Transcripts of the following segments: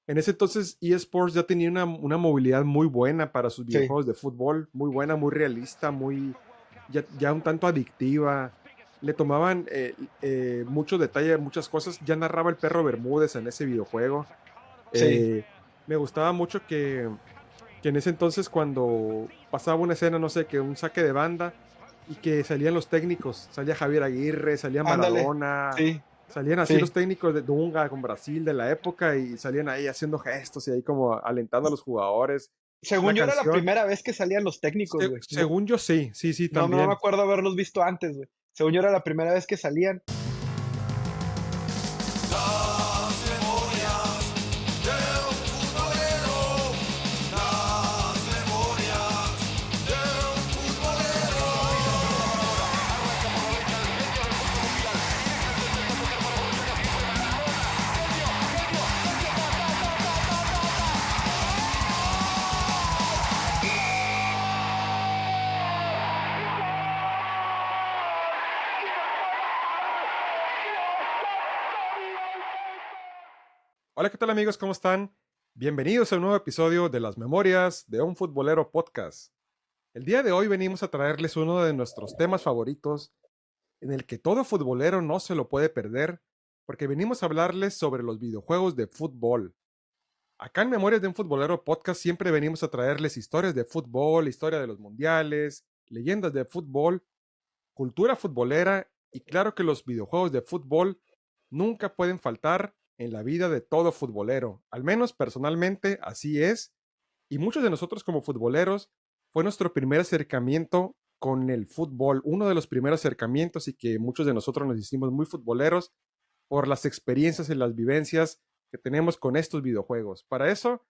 En ese entonces eSports ya tenía una movilidad muy buena para sus Sí, videojuegos de fútbol, muy buena, muy realista, ya un tanto adictiva. Le tomaban mucho detalle, muchas cosas. Ya narraba el perro Bermúdez en ese videojuego. sí, Eh, Me gustaba mucho que en ese entonces cuando pasaba una escena, no sé, que un saque de banda y que salían los técnicos, salía Javier Aguirre, salía ándale, Maradona, sí, salían así los sí. técnicos de Dunga con Brasil de la época y salían ahí haciendo gestos y ahí como alentando a los jugadores. Según La yo era la canción, primera vez que salían los técnicos, güey. No, según yo sí, sí, sí, no me también. acuerdo haberlos visto antes, güey. Según yo era la primera vez que salían. Las memorias de un futbolero, las memorias de un futbolero. Hola, ¿qué tal amigos? ¿Cómo están? Bienvenidos a un nuevo episodio de Las Memorias de un Futbolero Podcast. El día de hoy venimos a traerles uno de nuestros temas favoritos en el que todo futbolero no se lo puede perder, porque venimos a hablarles sobre los videojuegos de fútbol. Acá en Memorias de un Futbolero Podcast siempre venimos a traerles historias de fútbol, historia de los mundiales, leyendas de fútbol, cultura futbolera y claro que los videojuegos de fútbol nunca pueden faltar en la vida de todo futbolero. Al menos personalmente así es. Y muchos de nosotros como futboleros fue nuestro primer acercamiento con el fútbol, uno de los primeros acercamientos y que muchos de nosotros nos hicimos muy futboleros por las experiencias y las vivencias que tenemos con estos videojuegos. Para eso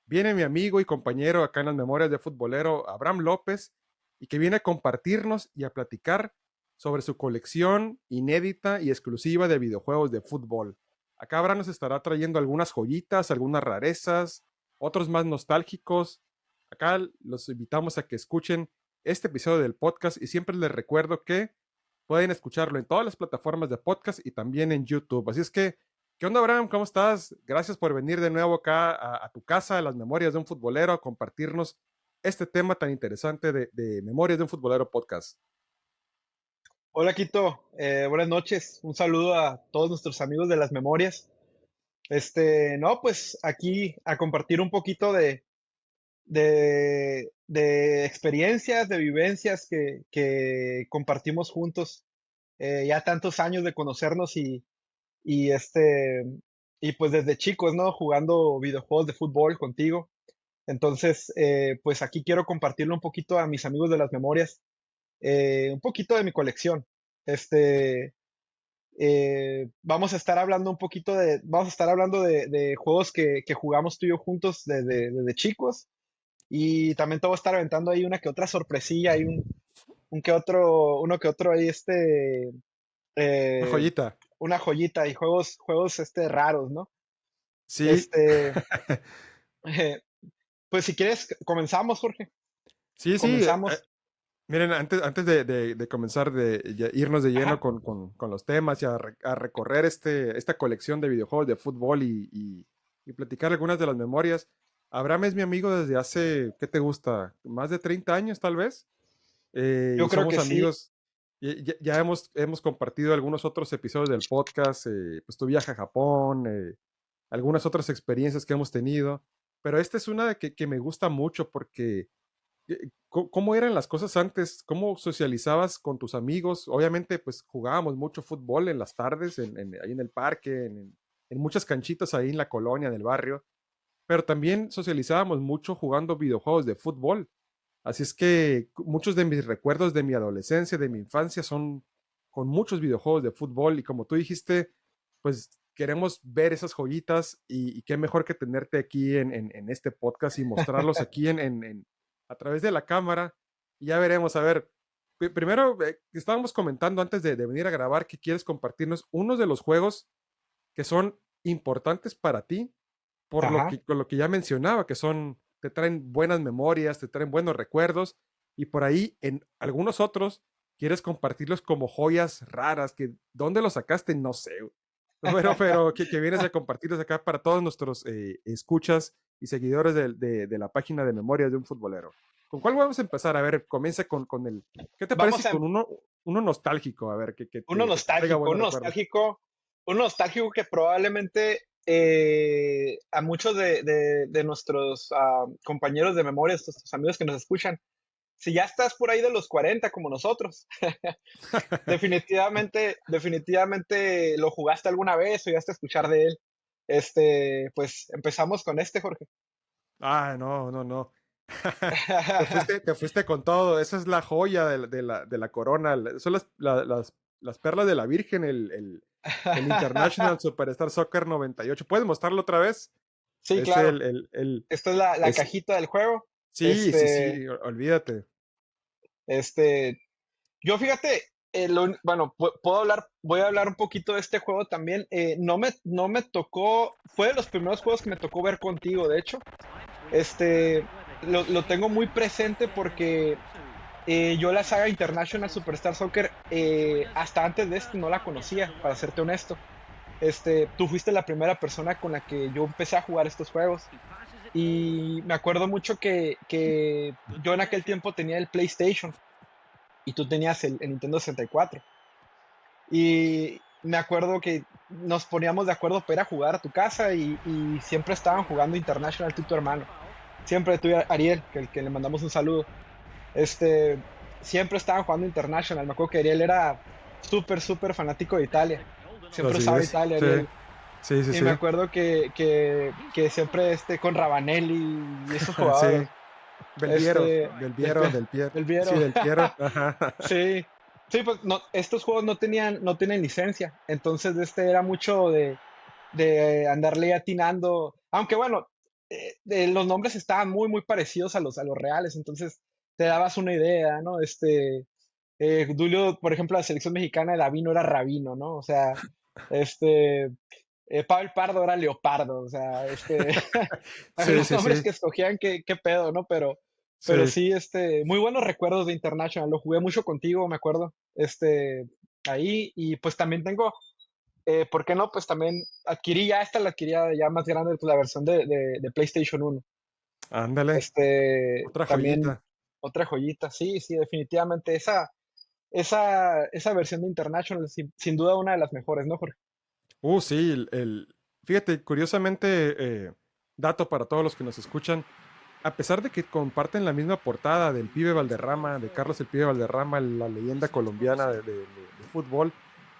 viene mi amigo y compañero acá en las memorias de futbolero, Abraham López, y que viene a compartirnos y a platicar sobre su colección inédita y exclusiva de videojuegos de fútbol. Acá Abraham nos estará trayendo algunas joyitas, algunas rarezas, otros más nostálgicos. Acá los invitamos a que escuchen este episodio del podcast y siempre les recuerdo que pueden escucharlo en todas las plataformas de podcast y también en YouTube. Así es que, ¿qué onda, Abraham? ¿Cómo estás? Gracias por venir de nuevo acá a tu casa, a las memorias de un futbolero, a compartirnos este tema tan interesante de Memorias de un Futbolero podcast. Hola, Quito. Buenas noches. Un saludo a todos nuestros amigos de las memorias. No, pues aquí a compartir un poquito de experiencias, de vivencias que compartimos juntos. Ya tantos años de conocernos y y pues desde chicos, ¿no? Jugando videojuegos de fútbol contigo. Entonces, pues aquí quiero compartirle un poquito a mis amigos de las memorias, un poquito de mi colección. Este, vamos a estar hablando un poquito vamos a estar hablando de juegos que jugamos tú y yo juntos desde chicos. Y también te voy a estar aventando ahí una que otra sorpresilla, hay un que otro, uno que otro ahí, Una eh, joyita. una joyita y juegos raros, ¿no? Sí, Este, eh, pues si quieres, comenzamos, Jorge. sí, sí. Comenzamos. Miren, antes de comenzar de irnos de lleno Ajá, con los temas y a recorrer esta colección de videojuegos de fútbol y platicar algunas de las memorias, Abraham es mi amigo desde hace, ¿qué te gusta? Más de 30 años tal vez. yo Y creo somos que sí. amigos. Ya hemos compartido algunos otros episodios del podcast, pues tu viaje a Japón, algunas otras experiencias que hemos tenido, pero esta es una que me gusta mucho porque ¿cómo eran las cosas antes? ¿Cómo socializabas con tus amigos? Obviamente, pues jugábamos mucho fútbol en las tardes, ahí en el parque, en muchas canchitas ahí en la colonia, en el barrio, pero también socializábamos mucho jugando videojuegos de fútbol. Así es que muchos de mis recuerdos de mi adolescencia, de mi infancia, son con muchos videojuegos de fútbol y como tú dijiste, pues queremos ver esas joyitas y qué mejor que tenerte aquí en este podcast y mostrarlos aquí a través de la cámara y ya veremos, a ver, primero estábamos comentando antes de venir a grabar que quieres compartirnos unos de los juegos que son importantes para ti Ajá. con lo que ya mencionaba, que te traen buenas memorias, te traen buenos recuerdos, y por ahí en algunos otros quieres compartirlos como joyas raras, que ¿dónde los sacaste? No sé. pero que vienes a compartirlos acá para todos nuestros escuchas y seguidores de la página de Memorias de un Futbolero. ¿Con cuál vamos a empezar? A ver, comienza con el... ¿Qué te parece Vamos a con uno nostálgico? A ver, uno que te traiga nostálgico, buenos recuerdos. uno nostálgico que probablemente a muchos de nuestros compañeros de memoria, nuestros amigos que nos escuchan, si ya estás por ahí de los 40 como nosotros, definitivamente lo jugaste alguna vez o llegaste a escuchar de él. Pues empezamos con Jorge. Ah, no, no, no. Te fuiste con todo. Esa es la joya de la corona. Son las perlas de la Virgen, el International Superstar Soccer 98. ¿Puedes mostrarlo otra vez? Sí, Es claro. el Esta es la es, cajita del juego. sí, sí, Este, sí, olvídate. este, yo fíjate, bueno, voy a hablar un poquito de este juego también. No me tocó, fue de los primeros juegos que me tocó ver contigo, de hecho. Este, lo tengo muy presente porque yo la saga International Superstar Soccer, hasta antes de esto no la conocía, para serte honesto. Tú fuiste la primera persona con la que yo empecé a jugar estos juegos. Y me acuerdo mucho que yo en aquel tiempo tenía el PlayStation y tú tenías el Nintendo 64. Y me acuerdo que nos poníamos de acuerdo para ir a jugar a tu casa y siempre estaban jugando International tú y tu hermano. Siempre tú y Ariel, que le mandamos un saludo. Este, Siempre estaban jugando International. Me acuerdo que Ariel era súper fanático de Italia. Siempre Así usaba es. Italia, Sí, Ariel. sí, sí, Y sí. me acuerdo que siempre con Ravanelli y esos Sí. jugadores. Belviero, Del Del Piero. el Sí, Viero. Del Piero. Ajá. Sí. Sí, pues no, estos juegos no tienen licencia. Entonces, era mucho de andarle atinando. Aunque bueno, los nombres estaban muy parecidos a los reales. Entonces, te dabas una idea, ¿no? Dulio, por ejemplo, la selección mexicana de Davino era Rabino, ¿no? O sea, este, Pablo Pardo era Leopardo, o sea, Sí, los sí, nombres sí. que escogían, qué pedo, ¿no? Pero Sí. sí, muy buenos recuerdos de International, lo jugué mucho contigo, me acuerdo, ahí, y pues también tengo, ¿por qué no? Pues también la adquirí ya más grande, pues la versión de PlayStation 1. Ándale. Otra También joyita. otra joyita, sí, sí, definitivamente, esa versión de International, sin duda una de las mejores, ¿no, Jorge? Sí, fíjate, curiosamente, dato para todos los que nos escuchan, a pesar de que comparten la misma portada del Pibe Valderrama, de Carlos el Pibe Valderrama, la leyenda colombiana de fútbol,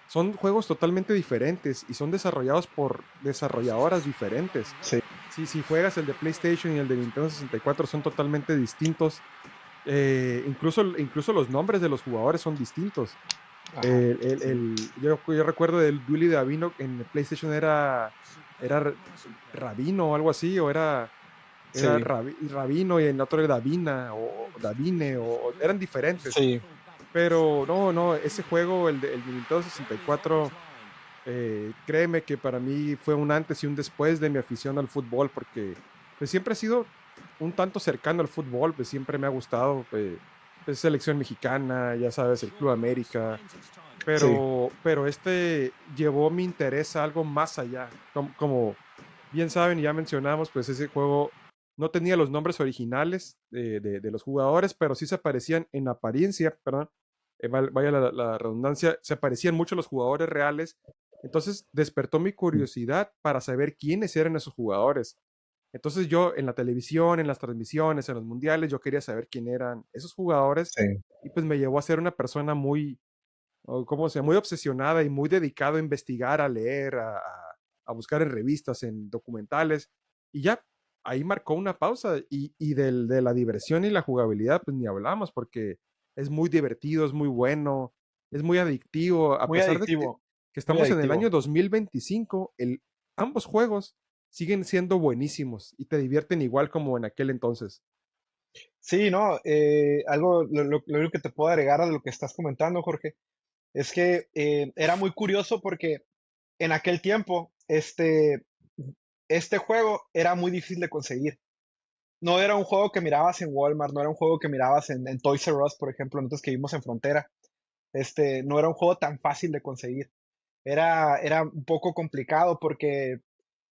son juegos totalmente diferentes y son desarrollados por desarrolladoras diferentes. Sí. Si juegas el de PlayStation y el de Nintendo 64 son totalmente distintos. Incluso los nombres de los jugadores son distintos. Ajá. Yo recuerdo del Dully de Davino en el PlayStation era Rabino o algo así, o era Sí, Rabino y en otro era Davina o Davine, o eran diferentes. sí. Pero no, no, ese juego, el de Nintendo 64, créeme que para mí fue un antes y un después de mi afición al fútbol, porque pues, siempre he sido un tanto cercano al fútbol, pues siempre me ha gustado, pues, selección mexicana, ya sabes, el Club América, Sí, pero llevó mi interés a algo más allá. Como bien saben y ya mencionamos, pues ese juego no tenía los nombres originales de los jugadores, pero sí se parecían en apariencia, perdón, vaya la redundancia, se parecían mucho los jugadores reales. Entonces despertó mi curiosidad para saber quiénes eran esos jugadores. Entonces yo en la televisión, en las transmisiones, en los mundiales, yo quería saber quién eran esos jugadores sí. y pues me llevó a ser una persona ¿cómo se llama? Muy obsesionada y muy dedicado a investigar, a leer, a buscar en revistas, en documentales. Y ya, ahí marcó una pausa. Y de la diversión y la jugabilidad, pues ni hablamos, porque es muy divertido, es muy bueno, es muy adictivo. A Muy pesar de adictivo, que muy estamos en el año adictivo. 2025, ambos juegos siguen siendo buenísimos y te divierten igual como en aquel entonces. Sí, no, lo único que te puedo agregar a lo que estás comentando, Jorge, es que era muy curioso porque en aquel tiempo, este juego era muy difícil de conseguir. No era un juego que mirabas en Walmart, no era un juego que mirabas en Toys R Us, por ejemplo, nosotros que vivimos en frontera. No era un juego tan fácil de conseguir. era un poco complicado porque,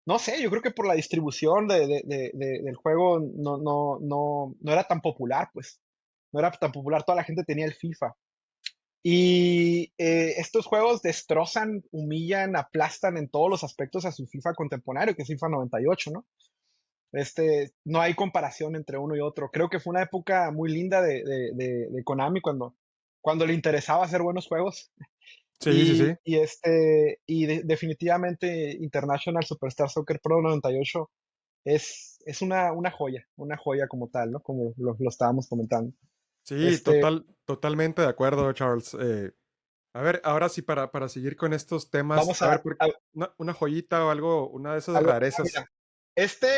no sé, yo creo que por la distribución del juego no era tan popular, pues. No era tan popular, toda la gente tenía el FIFA. Y estos juegos destrozan, humillan, aplastan en todos los aspectos a su FIFA contemporáneo, que es FIFA 98, ¿no? No hay comparación entre uno y otro. Creo que fue una época muy linda de Konami cuando le interesaba hacer buenos juegos. Sí, sí, sí. Definitivamente International Superstar Soccer Pro 98 es una joya como tal, ¿no? Como lo estábamos comentando. Sí, Este, totalmente de acuerdo, Charles. A ver, ahora sí, para seguir con estos temas, vamos a ver, a una joyita o algo, una de esas algo, rarezas. mira, este,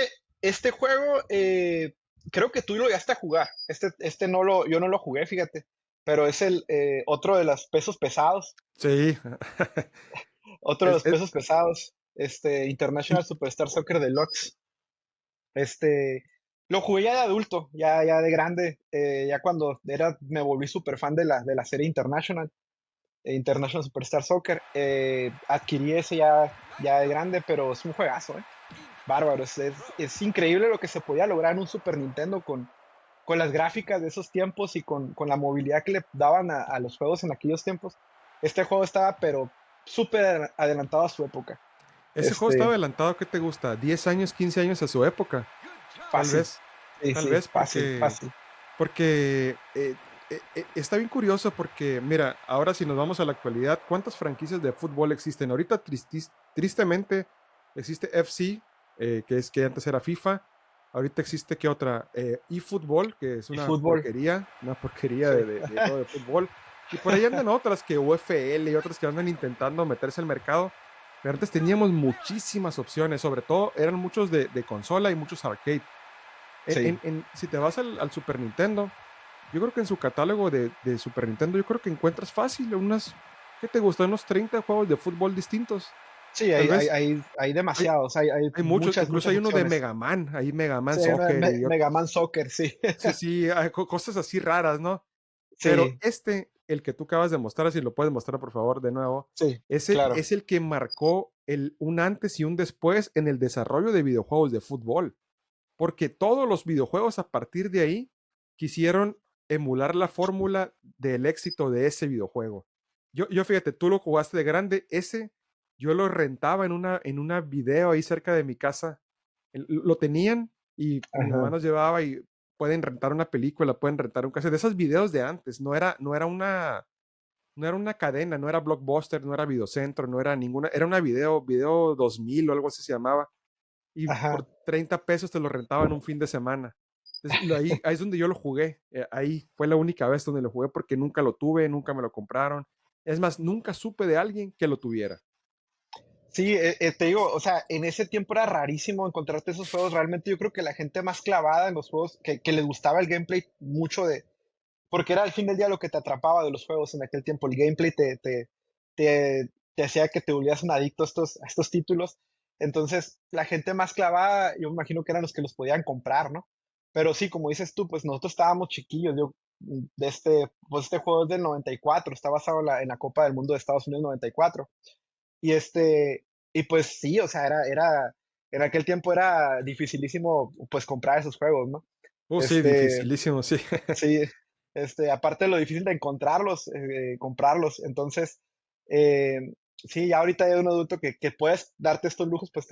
este juego, creo que tú lo llegaste a jugar. Yo no lo jugué, fíjate, pero es el otro de los pesos pesados, Sí, otro de es, los es- pesos pesados, International Superstar Soccer Deluxe. Este, lo jugué ya de adulto, ya de grande, ya cuando me volví súper fan de la serie International, International Superstar Soccer. Adquirí ese ya de grande, pero es un juegazo, ¿eh? Bárbaro, es increíble lo que se podía lograr en un Super Nintendo con las gráficas de esos tiempos y con la movilidad que le daban a los juegos en aquellos tiempos. Este juego estaba, pero súper adelantado a su época. ese juego estaba Este, adelantado, ¿qué te gusta? 10 años, 15 años a su época, tal fácil. vez, Sí, tal sí, vez fácil, porque, fácil. porque está bien curioso porque, mira, ahora si nos vamos a la actualidad, ¿cuántas franquicias de fútbol existen? Ahorita tristemente existe FC, que antes era FIFA. Ahorita existe, ¿qué otra? eFootball, que es Y fútbol, una porquería sí. de juego de fútbol. Y por ahí andan otras que UFL y otras que andan intentando meterse al mercado. Pero antes teníamos muchísimas opciones, sobre todo eran muchos de consola y muchos arcade. Sí. Si te vas al Super Nintendo, yo creo que en su catálogo de Super Nintendo, yo creo que encuentras fácil ¿qué te gusta? Unos 30 juegos de fútbol distintos. Sí, Tal vez hay hay, demasiados, hay hay muchos, muchas, incluso muchas hay uno de opciones. Mega Man, hay Mega Man Sí, hay uno de Soccer Mega Man Soccer, sí. sí, sí, hay cosas así raras, ¿no? Pero Sí, el que tú acabas de mostrar, si lo puedes mostrar por favor de nuevo, sí, ese claro. es el que marcó un antes y un después en el desarrollo de videojuegos de fútbol. Porque todos los videojuegos a partir de ahí quisieron emular la fórmula del éxito de ese videojuego. Yo fíjate, tú lo jugaste de grande, ese yo lo rentaba en una video ahí cerca de mi casa. Lo tenían y mi mamá Ajá. nos llevaba y pueden rentar una película, pueden rentar un cassette. De esos videos de antes, no era una cadena, no era Blockbuster, no era Videocentro, no era ninguna, era una video 2000 o algo así se llamaba y Ajá. por 30 pesos te lo rentaban un fin de semana. Entonces, ahí es donde yo lo jugué. Ahí fue la única vez donde lo jugué porque nunca lo tuve, nunca me lo compraron. Es más, nunca supe de alguien que lo tuviera. Sí, te digo, o sea, en ese tiempo era rarísimo encontrarte esos juegos. Realmente yo creo que la gente más clavada en los juegos, que les gustaba el gameplay mucho porque era al fin del día lo que te atrapaba de los juegos en aquel tiempo. El gameplay te hacía que te volvieras un adicto a estos títulos. Entonces, la gente más clavada, yo me imagino que eran los que los podían comprar, ¿no? Pero sí, como dices tú, pues nosotros estábamos chiquillos. Pues este juego es del 94, está basado en la Copa del Mundo de Estados Unidos 94. Y y pues sí, o sea, en aquel tiempo era dificilísimo, pues, comprar esos juegos, ¿no? Sí, Este, dificilísimo, sí. sí, aparte de lo difícil de encontrarlos, comprarlos. Entonces, eh, sí, ya ahorita ya un adulto que puedes darte estos lujos, pues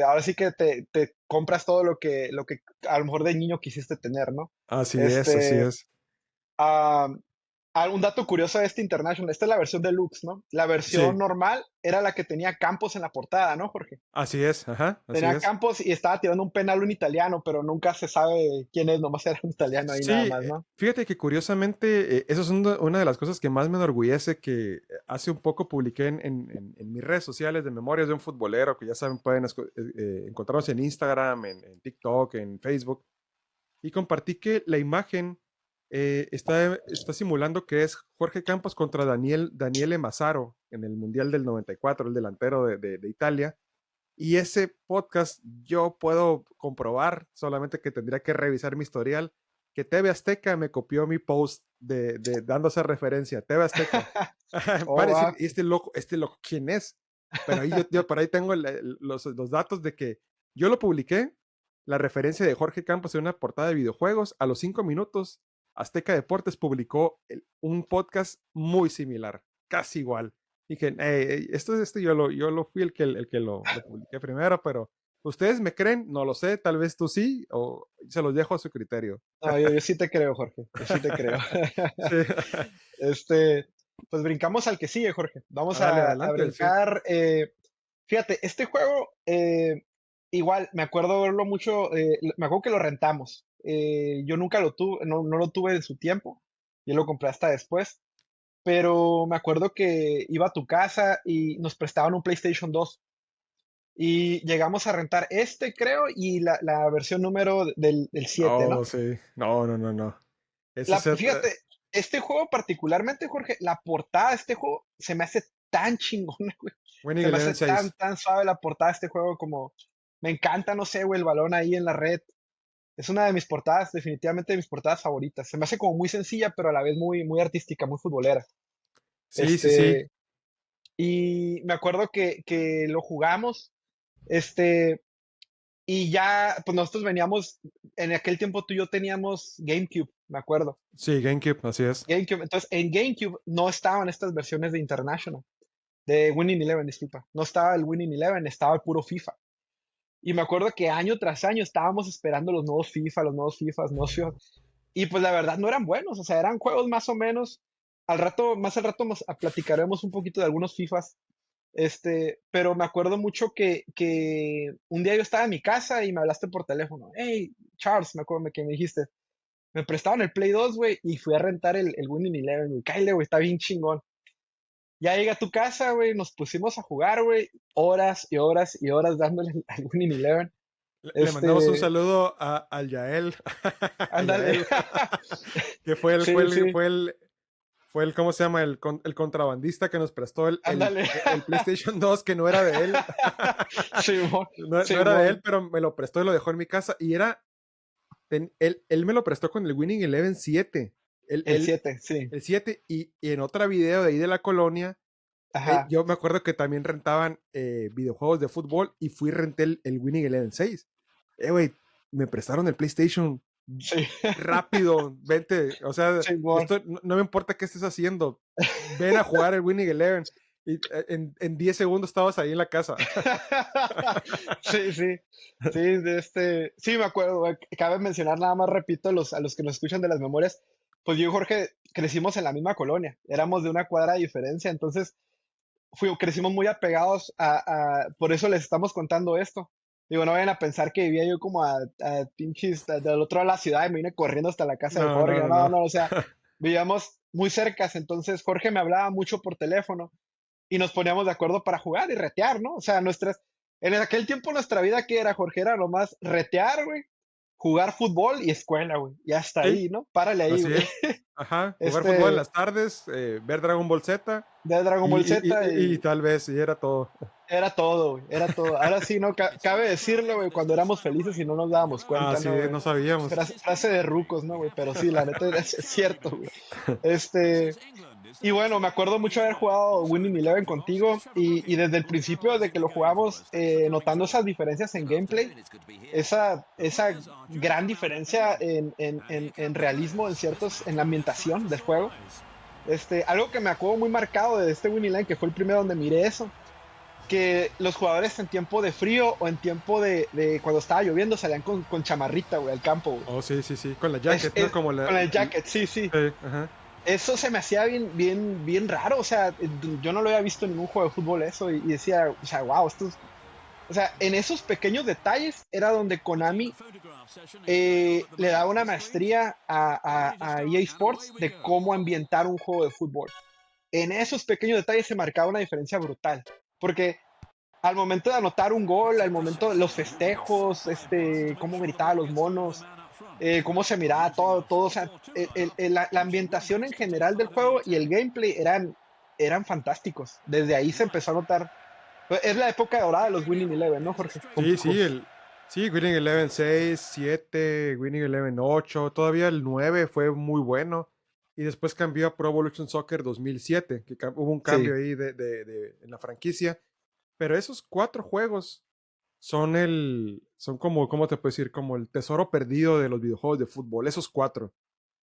ahora sí que te compras todo lo que a lo mejor de niño quisiste tener, ¿no? Así es, así Este, es. ah, un dato curioso de este International, esta es la versión deluxe, ¿no? La versión Sí, normal era la que tenía Campos en la portada, ¿no, Jorge? así es, ajá, así Tenía es. Campos y estaba tirando un penal un italiano, pero nunca se sabe quién es, nomás era un italiano ahí nada Sí, más, ¿no? fíjate que curiosamente, eso es una de las cosas que más me enorgullece, que hace un poco publiqué en mis redes sociales de Memorias de un Futbolero, que ya saben, pueden encontrarnos en Instagram, en TikTok, en Facebook, y compartí que la imagen está simulando que es Jorge Campos contra Daniele Mazzaro en el Mundial del 94, el delantero de Italia. Y ese podcast yo puedo comprobar, solamente que tendría que revisar mi historial, que TV Azteca me copió mi post de dando esa referencia. TV Azteca. Oh, Para decir, wow. este loco, ¿quién es? Pero ahí yo por ahí tengo los datos de que yo lo publiqué, la referencia de Jorge Campos en una portada de videojuegos. A los 5 minutos, Azteca Deportes publicó un podcast muy similar, casi igual. Dije, yo lo fui el que lo publiqué primero, pero ¿ustedes me creen? No lo sé, tal vez tú sí, o se los dejo a su criterio. No, yo sí te creo, Jorge. Yo sí te creo. Sí. Este, pues brincamos al que sigue, Jorge. Vamos Dale, a adelante, sí. brincar. Fíjate, este juego, igual, me acuerdo verlo mucho, me acuerdo que lo rentamos. Yo nunca lo tuve, no lo tuve en su tiempo. Yo lo compré hasta después. Pero me acuerdo que iba a tu casa y nos prestaban un PlayStation 2. Y llegamos a rentar este, creo, y la versión número del 7, ¿no? Oh, sí. No. Ese es Fíjate, este juego particularmente, Jorge, la portada de este juego se me hace tan chingona, güey. Winning Se me hace Eleven 6. tan suave la portada de este juego como... Me encanta, no sé, güey, el balón ahí en la red. Es una de mis portadas, definitivamente de mis portadas favoritas. Se me hace como muy sencilla, pero a la vez muy artística, muy futbolera. Sí. Este, y me acuerdo que lo jugamos, este, y ya, pues nosotros veníamos, en aquel tiempo tú y yo teníamos GameCube, me acuerdo. Sí, GameCube, así es. GameCube, entonces en GameCube no estaban estas versiones de International, de Winning Eleven, disculpa. No estaba el Winning Eleven, estaba el puro FIFA. Y me acuerdo que año tras año estábamos esperando los nuevos FIFA, los nuevos FIFAs, nuevos FIFA. Y pues la verdad no eran buenos, o sea, eran juegos más o menos. Más al rato platicaremos un poquito de algunos FIFAs. Pero me acuerdo mucho que un día yo estaba en mi casa y me hablaste por teléfono. Hey, Charles, me acuerdo que me dijiste. Me prestaban el Play 2, güey, y fui a rentar el Winning Eleven, güey. Cállate, güey, está bien chingón. Ya llegué a tu casa, güey, nos pusimos a jugar, güey, horas y horas y horas dándole al Winning Eleven. Le mandamos un saludo al Yael. Ándale. Yael, que fue Sí, sí. el, ¿cómo se llama? El contrabandista que nos prestó el Ándale. PlayStation 2, que no era de él. Simón, No era de Simón. él, pero me lo prestó y lo dejó en mi casa. Y él me lo prestó con el Winning Eleven 7. El 7, sí. El 7 y en otra video de ahí de la colonia, Ajá. yo me acuerdo que también rentaban videojuegos de fútbol y fui y renté el Winning Eleven 6. Güey, me prestaron el PlayStation Sí. rápido, vente, o sea, Simón. no me importa qué estés haciendo, ven a jugar el Winning Eleven. Y en 10 segundos estabas ahí en la casa. Sí. Sí, me acuerdo, güey. Cabe mencionar nada más, repito, a los que nos escuchan de las memorias, pues yo y Jorge crecimos en la misma colonia, éramos de una cuadra de diferencia, entonces crecimos muy apegados por eso les estamos contando esto. Digo, no vayan a pensar que vivía yo como a pinches del otro lado de la ciudad y me vine corriendo hasta la casa de Jorge. No, o sea, vivíamos muy cercas, entonces Jorge me hablaba mucho por teléfono y nos poníamos de acuerdo para jugar y retear, ¿no? O sea, en aquel tiempo nuestra vida, ¿qué era, Jorge? Era nomás retear, güey, jugar fútbol y escuela, güey. Y hasta Sí, ahí, ¿no? Párale ahí, así güey. es. Ajá, jugar fútbol en las tardes, ver Dragon Ball Z De Dragon Ball Z y tal vez, y era todo. era todo, güey, era todo. Ahora sí, no, cabe decirlo, güey, cuando éramos felices y no nos dábamos cuenta, Sí, ¿no, güey? no sabíamos. Frase de rucos, ¿no, güey? Pero sí, la neta es cierto, güey. Y bueno, me acuerdo mucho haber jugado Winning Eleven contigo y desde el principio, desde que lo jugamos, notando esas diferencias en gameplay, esa gran diferencia en realismo, en la ambientación del juego. Algo que me acuerdo muy marcado de este Winning Eleven, que fue el primero donde miré eso, que los jugadores en tiempo de frío o en tiempo de cuando estaba lloviendo salían con chamarrita, güey, al campo, güey. Oh, sí, con la jacket, ¿no? Como Con el jacket, sí. Ajá. Eso se me hacía bien raro, o sea, yo no lo había visto en ningún juego de fútbol eso y decía, o sea, wow, o sea, en esos pequeños detalles era donde Konami le daba una maestría a EA Sports de cómo ambientar un juego de fútbol. En esos pequeños detalles se marcaba una diferencia brutal, porque al momento de anotar un gol, al momento de los festejos, cómo gritaban los monos, cómo se miraba todo, o sea, la ambientación en general del juego y el gameplay eran fantásticos. Desde ahí se empezó a notar. Es la época dorada de los Winning Eleven, ¿no, Jorge? Sí, Sí, Winning Eleven 6, 7, Winning Eleven 8, todavía el 9 fue muy bueno. Y después cambió a Pro Evolution Soccer 2007, que hubo un cambio Sí, ahí en la franquicia. Pero esos 4 juegos son como, ¿cómo te puedo decir? Como el tesoro perdido de los videojuegos de fútbol, esos 4.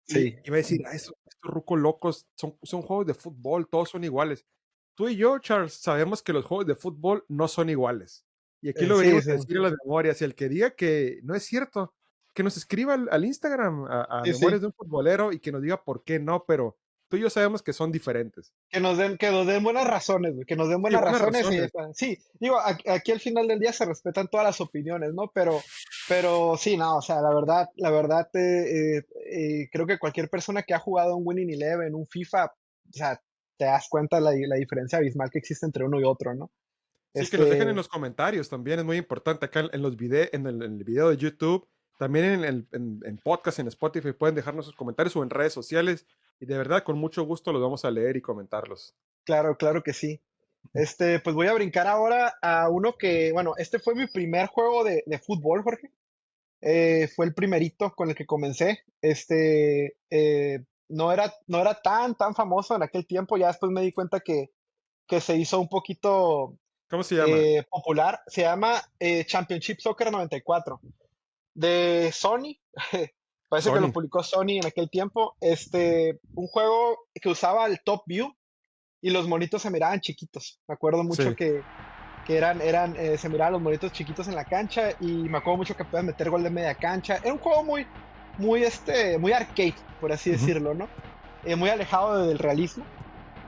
Y sí. iba a decir, estos rucos locos son juegos de fútbol, todos son iguales. Tú y yo, Charles, sabemos que los juegos de fútbol no son iguales. Y aquí lo Sí, venimos sí. a decir a las memorias. Y el que diga que no es cierto, que nos escriba al Instagram, a Sí, Memorias sí. de un Futbolero, y que nos diga por qué no, pero tú y yo sabemos que son diferentes. Que nos den buenas razones, güey, que nos den Sí, buenas buenas razones y ya razones. está. Sí, digo, aquí al final del día se respetan todas las opiniones, ¿no? Pero sí, no, o sea, la verdad, creo que cualquier persona que ha jugado un Winning Eleven, un FIFA, o sea, te das cuenta la diferencia abismal que existe entre uno y otro, ¿no? Sí, que nos dejen en Este, los comentarios también, es muy importante. Acá en los videos, en el video de YouTube, también en podcast, en Spotify, pueden dejarnos sus comentarios o en redes sociales. Y de verdad, con mucho gusto los vamos a leer y comentarlos. claro, claro que sí. Pues voy a brincar ahora a uno que, bueno, este fue mi primer juego de fútbol, Jorge. Fue el primerito con el que comencé. No era tan famoso en aquel tiempo. Ya después me di cuenta que se hizo un poquito ¿Cómo se llama? popular. Se llama Championship Soccer 94 de Sony. Parece que lo Sony. publicó Sony en aquel tiempo. Un juego que usaba el Top View y los monitos se miraban chiquitos. Me acuerdo mucho Sí. que se miraban los monitos chiquitos en la cancha y me acuerdo mucho que podías meter gol de media cancha. Era un juego muy arcade, por así Ujú. decirlo, ¿no? Muy alejado del realismo,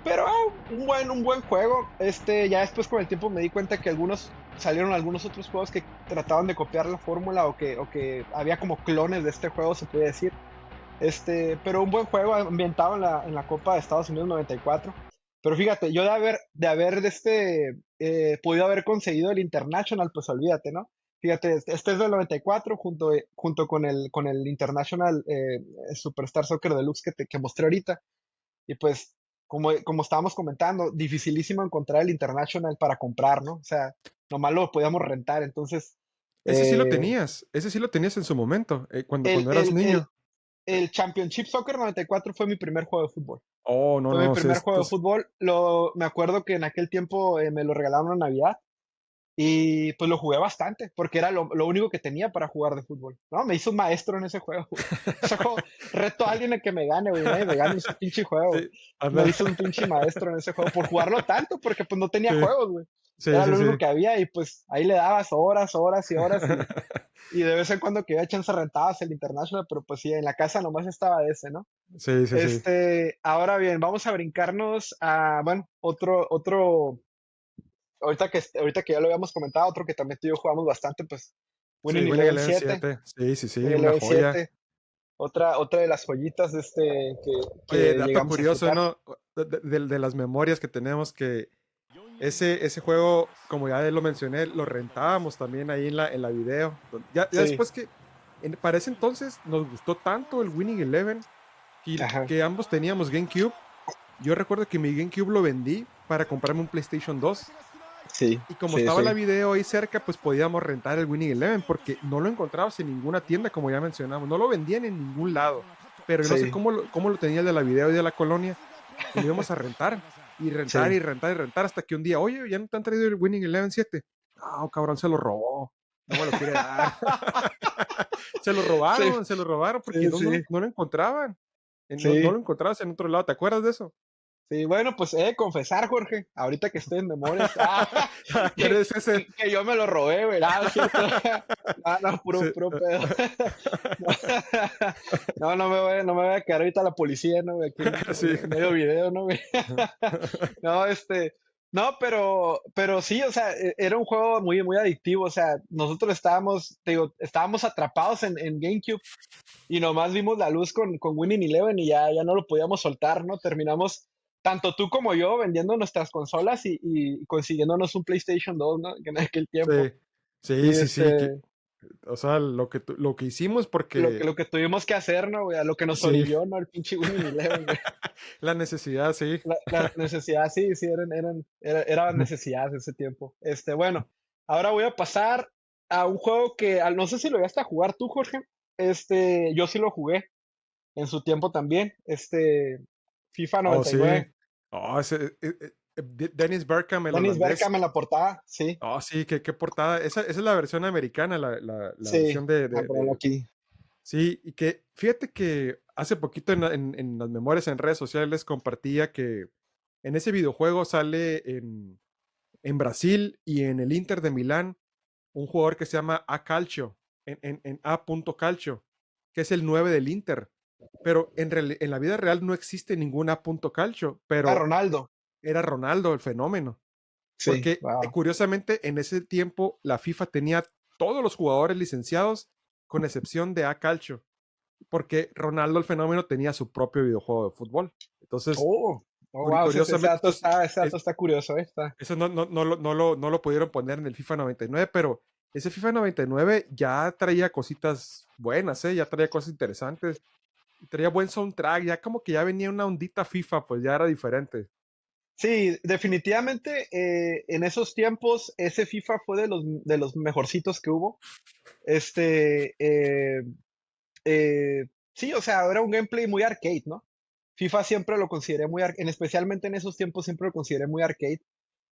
pero un buen juego. Ya después con el tiempo me di cuenta que salieron algunos otros juegos que trataban de copiar la fórmula o que había como clones de este juego, se puede decir. Pero un buen juego ambientado en la Copa de Estados Unidos 94. Pero fíjate, yo de haber podido haber conseguido el International, pues olvídate, ¿no? Fíjate, este es del 94 junto con el International Superstar Soccer Deluxe que mostré ahorita. Y pues, como estábamos comentando, dificilísimo encontrar el International para comprar, ¿no? O sea, nomás lo podíamos rentar. Entonces, eh, Ese sí lo tenías en su momento, el, cuando eras el, el, niño. el Championship Soccer 94 fue mi primer juego de fútbol. Oh, no, Fue mi no, sí, primer juego de fútbol. Me acuerdo que en aquel tiempo me lo regalaron en Navidad y pues lo jugué bastante porque era lo único que tenía para jugar de fútbol. No, me hizo un maestro en ese juego, güey. Ese juego, reto a alguien a que me gane, güey. Nadie me gane en ese pinche juego, güey. sí, Me anda. hizo un pinche maestro en ese juego por jugarlo tanto porque pues no tenía Sí, juegos, güey. sí, Era sí, lo único sí. que había y pues ahí le dabas horas, horas y horas y de vez en cuando que había chance rentabas el International, pero pues sí, en la casa nomás estaba ese, ¿no? Sí, sí, sí. Ahora bien, vamos a brincarnos a, bueno, ahorita que ya lo habíamos comentado, otro que también tú y yo jugamos bastante, pues Sí, Winning Winning Eleven Eleven 7, 7. Sí, sí, sí, Winning una Eleven joya. 7, otra de las joyitas Oye, que dato llegamos a curioso, jugar. ¿no? De las memorias que tenemos, que ese juego, como ya lo mencioné, lo rentábamos también ahí en la video. Ya Sí, después para ese entonces nos gustó tanto el Winning Eleven ajá, que ambos teníamos GameCube. Yo recuerdo que mi GameCube lo vendí para comprarme un PlayStation 2. sí, Y como sí, estaba la sí, video ahí cerca, pues podíamos rentar el Winning Eleven porque no lo encontrabas en ninguna tienda, como ya mencionamos. No lo vendían en ningún lado. Pero yo no sé sí, cómo lo tenía el de la video y de la colonia, que lo íbamos a rentar. Y rentar sí. y rentar y rentar hasta que un día, oye, ya no te han traído el Winning Eleven 7. No, cabrón, se lo robó. No me lo quiere dar. Sí, Se lo robaron porque sí, sí, no lo encontraban. No sí. lo encontrabas en otro lado. ¿Te acuerdas de eso? Sí, bueno, pues he de confesar, Jorge, ahorita que estoy en memorias, que, Eres ese. que yo me lo robé, güey, es cierto. No, no, puro, Sí. puro pedo. No, no me voy a quedar ahorita la policía, ¿no, güey? Aquí Sí. en medio video, ¿no, güey? No, no, pero sí, o sea, era un juego muy, muy adictivo, o sea, nosotros te digo, estábamos atrapados en GameCube y nomás vimos la luz con Winning Eleven y ya no lo podíamos soltar, ¿no? Terminamos, tanto tú como yo, vendiendo nuestras consolas y consiguiéndonos un PlayStation 2, ¿no? Que en aquel tiempo. Sí, sí, Sí, sí, sí. O sea, lo que hicimos lo que, porque lo que tuvimos que hacer, ¿no, güey? A lo que nos sí, orilló, ¿no? El pinche Winning Eleven, güey. la necesidad, sí. La necesidad, sí, sí, era Ujú. necesidad ese tiempo. Bueno, ahora voy a pasar. a un juego que no sé si lo llegaste a jugar tú, Jorge. Yo sí lo jugué en su tiempo también. FIFA Oh, noventa y sí. nueve Oh, Dennis Bergkamp, el Dennis holandés. Bergkamp en la portada, sí, Oh, sí, qué portada. Esa es la versión americana, la sí. versión A ponerlo aquí. Sí, y que fíjate que hace poquito en las memorias en redes sociales compartía que en ese videojuego sale en Brasil y en el Inter de Milán un jugador que se llama A Calcio, en A. Calcio, que es el 9 del Inter. Pero en la vida real no existe ningún A. Calcio, A pero Ronaldo, era Ronaldo el fenómeno. sí, Porque wow. curiosamente en ese tiempo la FIFA tenía todos los jugadores licenciados con excepción de A. Calcio, porque Ronaldo el fenómeno tenía su propio videojuego de fútbol. Entonces, Oh, oh, wow, curiosamente, ese dato está curioso, está. eso no lo pudieron poner en el FIFA 99, pero ese FIFA 99 ya traía cositas buenas, ¿eh? Ya traía cosas interesantes, traía buen soundtrack, ya como que ya venía una ondita FIFA, pues ya era diferente. Sí, definitivamente en esos tiempos ese FIFA fue de los mejorcitos que hubo. Este, eh, sí, o sea, era un gameplay muy arcade, ¿no? FIFA siempre lo consideré especialmente en esos tiempos siempre lo consideré muy arcade,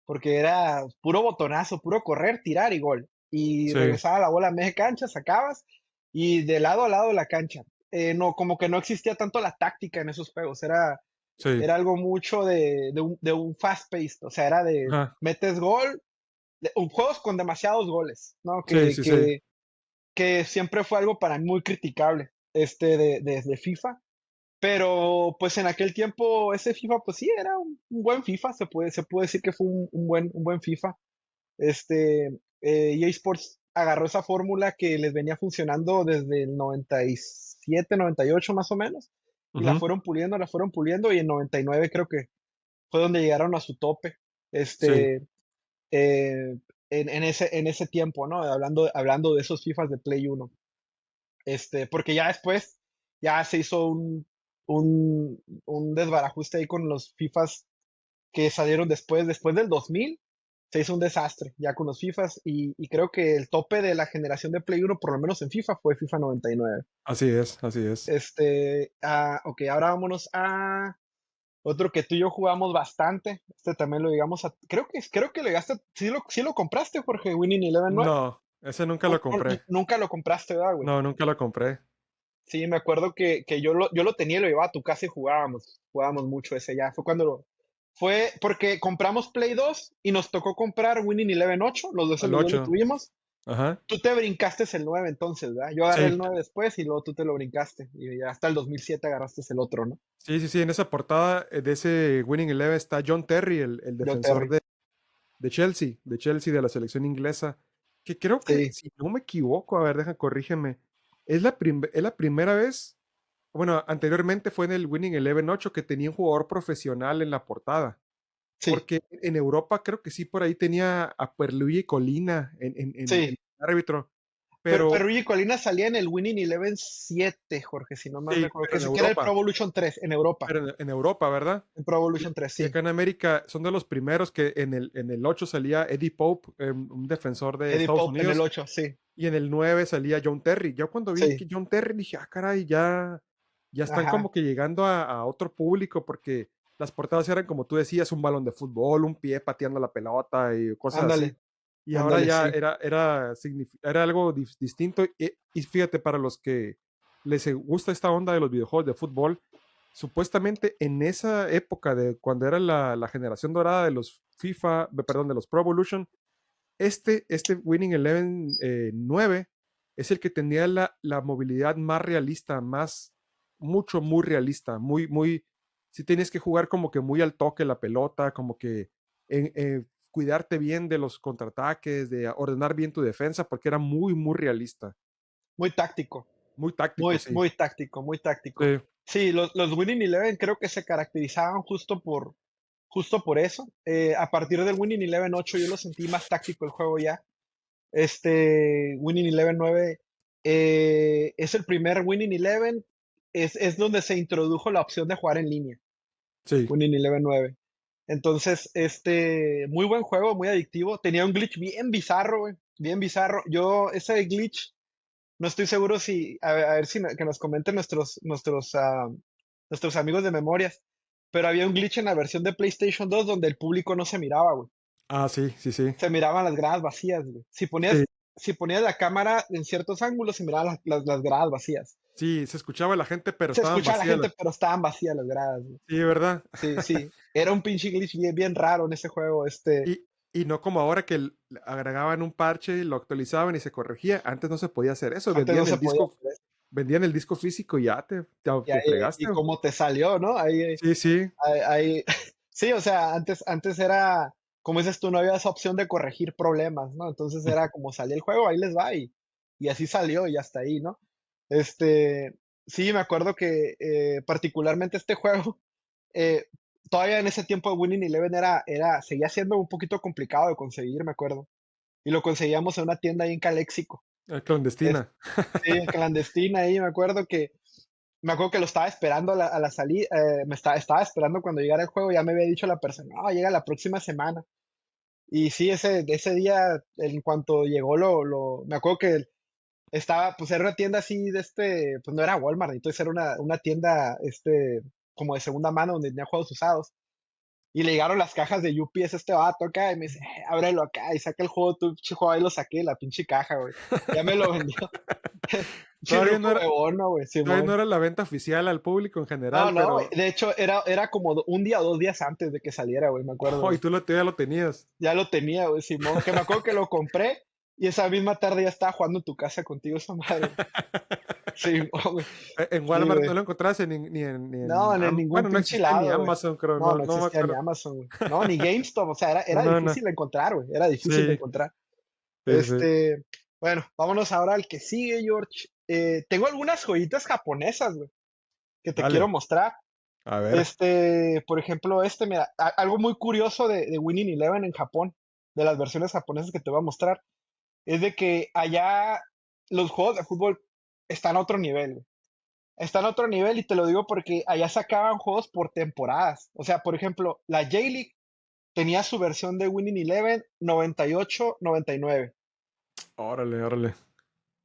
porque era puro botonazo, puro correr, tirar y gol. Y Sí, regresaba la bola a media cancha, sacabas y de lado a lado de la cancha. No, como que no existía tanto la táctica en esos juegos, sí, era algo mucho de un fast paced, o sea, era de ajá, metes gol, juegos con demasiados goles, ¿no? sí, sí, sí, Que siempre fue algo para mí muy criticable, de FIFA. Pero pues en aquel tiempo ese FIFA, pues sí, era un buen FIFA, se puede decir que fue un buen FIFA. EA Sports agarró esa fórmula que les venía funcionando desde el 97, 98 más o menos, y ujú, la fueron puliendo, y en 99 creo que fue donde llegaron a su tope. sí, Este, eh, en ese tiempo, ¿no? Hablando de esos FIFAs de Play 1. Porque ya después, ya se hizo un desbarajuste ahí con los FIFAs que salieron después del 2000, se hizo un desastre ya con los FIFAs, y creo que el tope de la generación de Play 1, por lo menos en FIFA, fue FIFA 99. así es, así es. Ok, ahora vámonos a otro que tú y yo jugamos bastante. También lo digamos creo que le gastaste, sí lo compraste, Jorge, Winning Eleven 9. No, ese nunca lo compré. Nunca lo compraste, ¿verdad, güey? No, nunca lo compré. Sí, me acuerdo que yo lo tenía y lo llevaba a tu casa y jugábamos mucho ese ya. Fue porque compramos Play 2 y nos tocó comprar Winning Eleven 8, los dos en El los dos lo 8. tuvimos. Ajá. Tú te brincaste el 9 entonces, ¿verdad? Yo agarré Sí, el 9 después y luego tú te lo brincaste. Y ya hasta el 2007 agarraste el otro, ¿no? sí, sí, sí. En esa portada de ese Winning Eleven está John Terry, el John defensor Terry. de Chelsea, de la selección inglesa. Que creo que, Sí, si no me equivoco, a ver, corrígeme. Es la primera vez. Bueno, anteriormente fue en el Winning Eleven 8 que tenía un jugador profesional en la portada. sí, Porque en Europa creo que sí, por ahí tenía a Pierluigi Colina en sí. árbitro. Pero Pero Colina salía en el Winning Eleven 7, Jorge, si no mal sí, recuerdo. pero en Que era el Pro Europa. Evolution 3 en Europa. Pero en Europa, ¿verdad? En Pro Y, Evolution 3, y sí. acá en América son de los primeros que en el 8 salía Eddie Pope, un defensor de Eddie Estados Pope en el Unidos, 8, sí. y en el 9 salía John Terry. Yo cuando vi Sí. que John Terry dije, ah, caray, ya están Ajá. como que llegando a otro público, porque las portadas eran, como tú decías, un balón de fútbol, un pie pateando la pelota y cosas así. Ándale, Y ahora ándale, ya sí. era algo distinto. Y fíjate, para los que les gusta esta onda de los videojuegos de fútbol, supuestamente en esa época de cuando era la generación dorada de los FIFA, perdón, de los Pro Evolution, este Winning Eleven 9 es el que tenía la movilidad más realista, muy realista, si tienes que jugar como que muy al toque la pelota, como que cuidarte bien de los contraataques, de ordenar bien tu defensa, porque era muy realista, Muy táctico, muy táctico, sí. muy táctico, muy táctico. Sí, Sí, los Winning Eleven creo que se caracterizaban justo por eso. A partir del Winning Eleven 8 yo lo sentí más táctico el juego ya. Winning Eleven 9 es el primer Winning Eleven, es donde se introdujo la opción de jugar en línea. sí, Winning Eleven 9. Entonces, muy buen juego, muy adictivo. Tenía un glitch bien bizarro, güey, bien bizarro. Ese glitch, no estoy seguro si, a ver si que nos comenten nuestros amigos de memorias, pero había un glitch en la versión de PlayStation 2 donde el público no se miraba, güey. Ah, sí, sí, sí. Se miraban las gradas vacías, güey. Sí, Si ponías la cámara en ciertos ángulos, se miraban las gradas vacías. sí, se escuchaba la gente, pero Se estaban escuchaba a la vacías gente, pero estaban vacías las gradas, güey. Sí, ¿verdad? Sí, sí. Era un pinche glitch bien, bien raro en ese juego. Y, y no como ahora que agregaban un parche y lo actualizaban y se corregía. Antes no se podía hacer eso. Antes no se podía hacer eso. Vendían el disco físico y ya te fregaste. Y cómo te salió, ¿no? Sí, sí. Sí, o sea, antes era, como dices tú, no había esa opción de corregir problemas, ¿no? Entonces era como salía el juego, ahí les va, y así salió y hasta ahí, ¿no? Este, sí, me acuerdo que particularmente este juego, eh, todavía en ese tiempo de Winning Eleven seguía siendo un poquito complicado de conseguir, me acuerdo. Y lo conseguíamos en una tienda ahí en Caléxico. Es- Clandestina. sí, clandestina ahí, me acuerdo que lo estaba esperando a la salida, estaba esperando cuando llegara el juego, ya me había dicho la persona, no, llega la próxima semana. Y sí, ese día, en cuanto llegó, me acuerdo que pues era una tienda así pues no era Walmart, entonces era una tienda, como de segunda mano donde tenía juegos usados. Y le llegaron las cajas de UPS a este vato acá y me dice, ábrelo acá y saca el juego, tu pinche juego, ahí lo saqué, la pinche caja, güey. Ya me lo vendió. Pinche Todavía no grupo era, de bono, güey, todavía no Simón. era la venta oficial al público en No, general, no, pero. de hecho era como un día o 2 días antes de que saliera, güey, me acuerdo, Oh, y güey. tú ya lo tenías. Ya lo tenía, güey, Simón, que me acuerdo que lo compré y esa misma tarde ya estaba jugando en tu casa contigo esa madre. Simón, güey. En Sí, Walmart güey. no lo encontraste ni en No, en ningún bueno, no pinche existía ni lado, güey. Amazon, creo, No, no, no no me existía ni acuerdo. Amazon, güey. No, ni GameStop, o sea, era No, no. difícil de encontrar, güey. Era difícil de Sí, encontrar. sí, sí. Bueno, vámonos ahora al que sigue, George. Tengo algunas joyitas japonesas, güey, que te quiero Dale. mostrar. A ver. Por ejemplo, mira, algo muy curioso de Winning Eleven en Japón, de las versiones japonesas que te voy a mostrar, es de que allá los juegos de fútbol están a otro nivel, güey. Están a otro nivel y te lo digo porque allá sacaban juegos por temporadas. O sea, por ejemplo, la J-League tenía su versión de Winning Eleven 98-99. Órale, órale.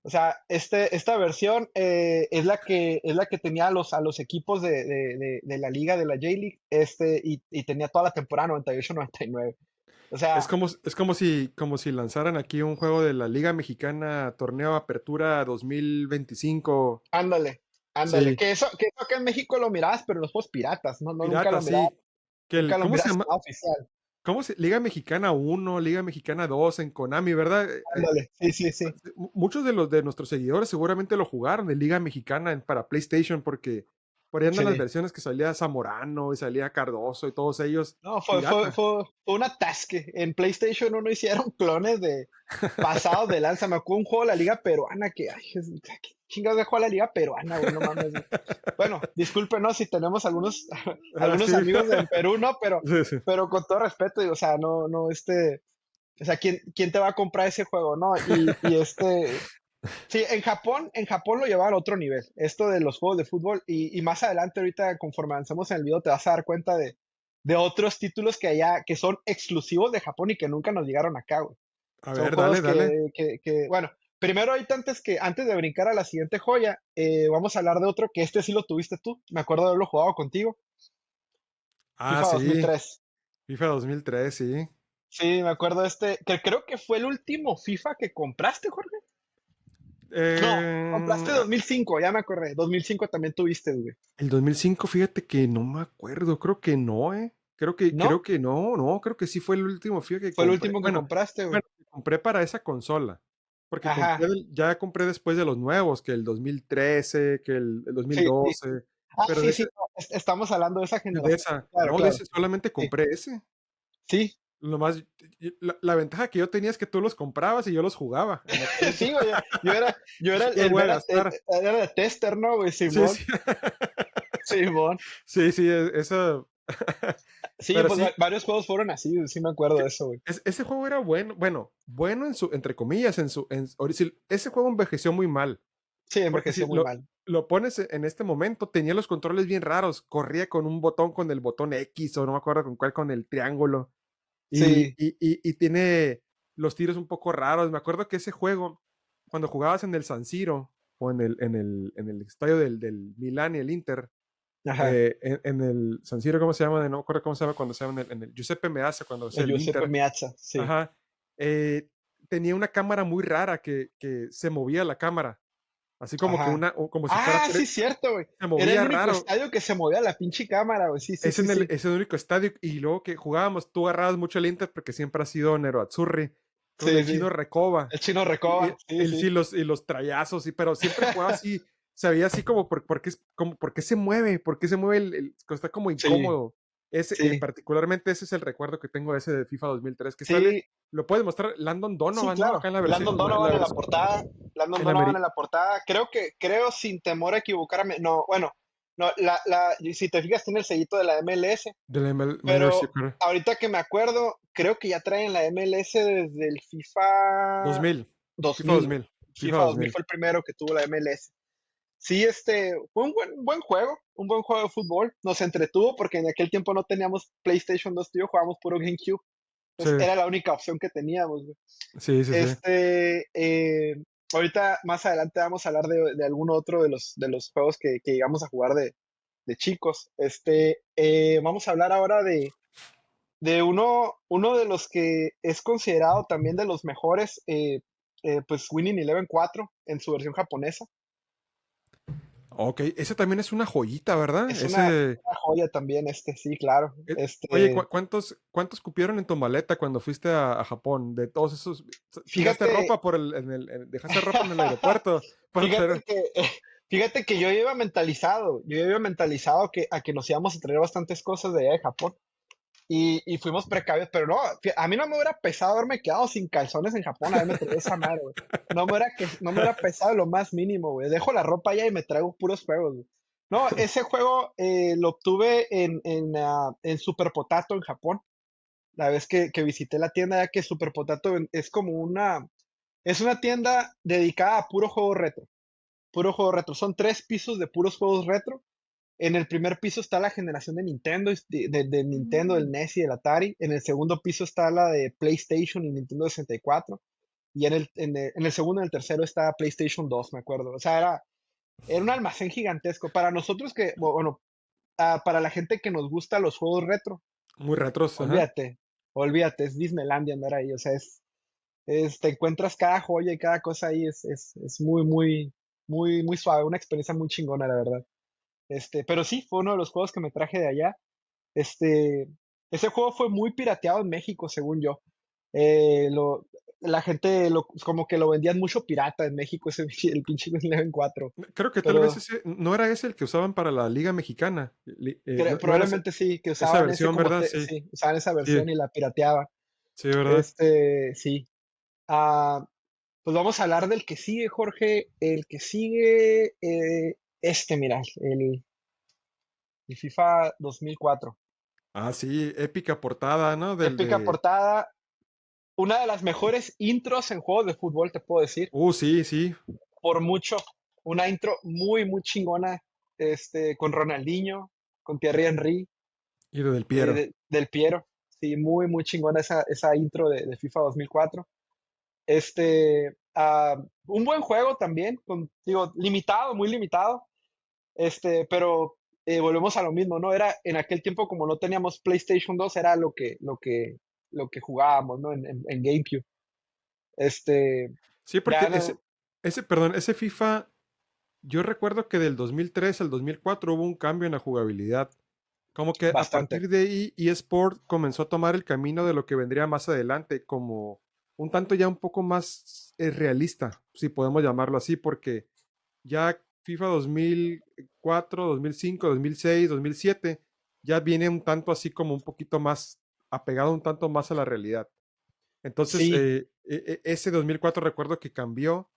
O sea, esta versión es la que tenía a los equipos de la liga de la J-League, y tenía toda la temporada 98-99. O Es sea, como, es como si lanzaran aquí un juego de la Liga Mexicana Torneo Apertura 2025. ándale, ándale. Sí, Que eso acá en México lo mirabas, pero en los juegos piratas, no, no, pirata, sí. nunca lo ¿Cómo se mirabas llama? como oficial. Liga Mexicana 1, Liga Mexicana 2 en Konami, ¿verdad? Ándale, sí, sí, sí. Muchos de nuestros seguidores seguramente lo jugaron de Liga Mexicana para PlayStation porque por ahí andan las Sí. versiones que salía Zamorano y salía Cardoso y todos ellos No, pirata. fue un atasque. En PlayStation 1 hicieron clones de pasados de lanza. Me acuerdo un juego de la Liga Peruana ay, ¿qué chingados de juego de la Liga Peruana, güey? No mames, güey. Bueno, discúlpenos si tenemos algunos, Ah, algunos sí. amigos en Perú, ¿no? Pero, Sí, sí. pero con todo respeto, o sea, no, no, o sea, ¿quién te va a comprar ese juego, no? Sí, en Japón lo llevaban a otro nivel, esto de los juegos de fútbol, y más adelante, ahorita, conforme avancemos en el video, te vas a dar cuenta de otros títulos que son exclusivos de Japón y que nunca nos llegaron acá, güey. A Son ver, dale, juegos dale. bueno, primero ahorita antes de brincar a la siguiente joya, vamos a hablar de otro que sí lo tuviste tú, me acuerdo de haberlo jugado contigo, Ah, FIFA sí. 2003. FIFA 2003, sí. Sí, me acuerdo que creo que fue el último FIFA que compraste, Jorge. No, compraste Eh, 2005, ya me acordé. 2005 también tuviste, güey. el 2005, fíjate que no me acuerdo, creo que no, ¿eh? Creo ¿No? que no, no, creo que sí fue el último FIFA que Fue el compré. último que compraste, güey. Bueno, que compré para esa consola, porque Ajá. ya compré después de los nuevos, que el 2013, que el Sí, sí. 2012, Ah, pero sí, sí. No, estamos hablando de esa de generación. esa, Claro, no, de claro. ese solamente Sí. compré ese. Sí, Lo más, la ventaja que yo tenía es que tú los comprabas y yo los jugaba en aquel sí, entonces. güey. Yo era ¿Qué voy a gastar? era el tester, ¿no, güey? Sí, Simón. sí. Simón. Sí, sí, eso. Sí, Pero pues sí, varios juegos fueron así, güey, sí me acuerdo de eso, güey. ese juego era bueno, bueno entre comillas, ese juego envejeció muy mal, Sí, porque envejeció muy mal. lo pones en este momento, tenía los controles bien raros, corría con un botón, con el botón X, o no me acuerdo con cuál, con el triángulo, Sí, y tiene los tiros un poco raros. Me acuerdo que ese juego, cuando jugabas en el San Siro, o en el estadio del Milán y el Inter, ajá. en el San Siro, ¿cómo se llama? No me acuerdo cómo se llama cuando se llama en el Giuseppe Meazza, cuando es El el Giuseppe Inter. Meazza, sí. Ajá. Tenía una cámara muy rara que se movía la cámara, así como que Ajá. como si fuera, Ah, sí, cierto, güey. se Era el movía único raro. estadio que se movía la pinche cámara, güey. Sí, sí, Es sí, en sí. es el único estadio, y luego que jugábamos, tú agarrabas mucho el Inter porque siempre ha sido Nero Azzurri, con Sí, el sí. chino Recoba, El Chino y Recoba, sí, él sí, sí. los trayazos, pero siempre jugaba así, se veía así como, ¿por qué se mueve? ¿Por qué se mueve? Está como Sí, incómodo. sí, Particularmente ese es el recuerdo que tengo de ese de FIFA 2003, que sale, sí, lo puedes mostrar Landon sí, Donovan, ¿no? claro. Acá en la versión, Landon Donovan en la versión, portada. Landon en Donovan Ameri- en la portada. Creo sin temor a equivocarme. No, bueno, no, si te fijas, tiene el sellito de la MLS, de la Minor pero Soccer. ahorita que me acuerdo, creo que ya traen la MLS desde el FIFA 2000, FIFA 2000, güey. 2000, FIFA FIFA 2000 2000. fue el primero que tuvo la MLS. Sí, fue buen juego, un buen juego de fútbol. Nos entretuvo porque en aquel tiempo no teníamos PlayStation 2, tío, jugábamos puro GameCube. Sí, Entonces era la única opción que teníamos, güey. sí, sí, sí. Este, eh, ahorita más adelante vamos a hablar de algún otro de los juegos que llegamos a jugar de chicos. Vamos a hablar ahora de uno de los que es considerado también de los mejores, pues Winning Eleven 4 en su versión japonesa. Ok, ese también es una joyita, ¿verdad? Es Ese, una joya también, sí, claro. oye, ¿cuántos cupieron en tu maleta cuando fuiste a Japón? De todos esos, ¿tiraste Fíjate, ropa dejaste ropa en el aeropuerto para fíjate traer? que, fíjate que yo iba mentalizado a que nos íbamos a traer bastantes cosas de allá de Japón. Y fuimos precavidos, pero no, a mí no me hubiera pesado haberme quedado sin calzones en Japón, haberme traído esa madre, güey. No me hubiera pesado lo más mínimo, güey. Dejo la ropa allá y me traigo puros juegos, güey. No, ese juego lo obtuve en Super Potato en Japón. La vez que visité la tienda, ya que Super Potato es una tienda dedicada a puro juego retro. Puro juego retro. Son 3 pisos de puros juegos retro. En el primer piso está la generación de Nintendo, de Nintendo, del NES y del Atari. En el segundo piso está la de PlayStation y Nintendo 64. Y en el segundo y en el tercero está PlayStation 2, me acuerdo. O sea, era un almacén gigantesco. Para nosotros bueno, para la gente que nos gusta los juegos retro, Muy retros, ajá. olvídate, olvídate, es Disneylandia andar ahí. O sea, te encuentras cada joya y cada cosa ahí. Es muy, muy, muy, muy suave. Una experiencia muy chingona, la verdad. Pero sí, fue uno de los juegos que me traje de allá. Este, ese juego fue muy pirateado en México, según yo. La gente como que lo vendían mucho pirata en México, el pinche Eleven 4. Creo que tal vez Pero ese, no era ese el que usaban para la Liga Mexicana. No era probablemente sí, que esa usaban ese versión, como, ¿verdad? Sí, sí, usaban esa sí, versión y la pirateaban. sí, ¿verdad? Sí. Ah, pues vamos a hablar del que sigue, Jorge. El que sigue, mira, el FIFA 2004. Ah, sí, épica portada, ¿no? Épica portada, una de las mejores intros en juegos de fútbol, te puedo decir, Sí, sí. por mucho. Una intro muy, muy chingona, con Ronaldinho, con Thierry Henry, Y lo del Piero. del Piero. Sí, muy, muy chingona esa intro de FIFA 2004. Un buen juego también, digo, limitado, muy limitado, pero volvemos a lo mismo, ¿no? Era en aquel tiempo como no teníamos PlayStation 2, era lo que jugábamos, ¿no? En GameCube. Este, Sí, porque ya no, perdón, ese FIFA, yo recuerdo que del 2003 al 2004 hubo un cambio en la jugabilidad. Como que a bastante. partir de ahí, eSport comenzó a tomar el camino de lo que vendría más adelante, como un tanto ya un poco más realista, si podemos llamarlo así, porque ya FIFA 2004, 2005, 2006, 2007 ya viene un tanto así como un poquito más apegado un tanto más a la realidad. Entonces, Sí, ese 2004 recuerdo que cambió.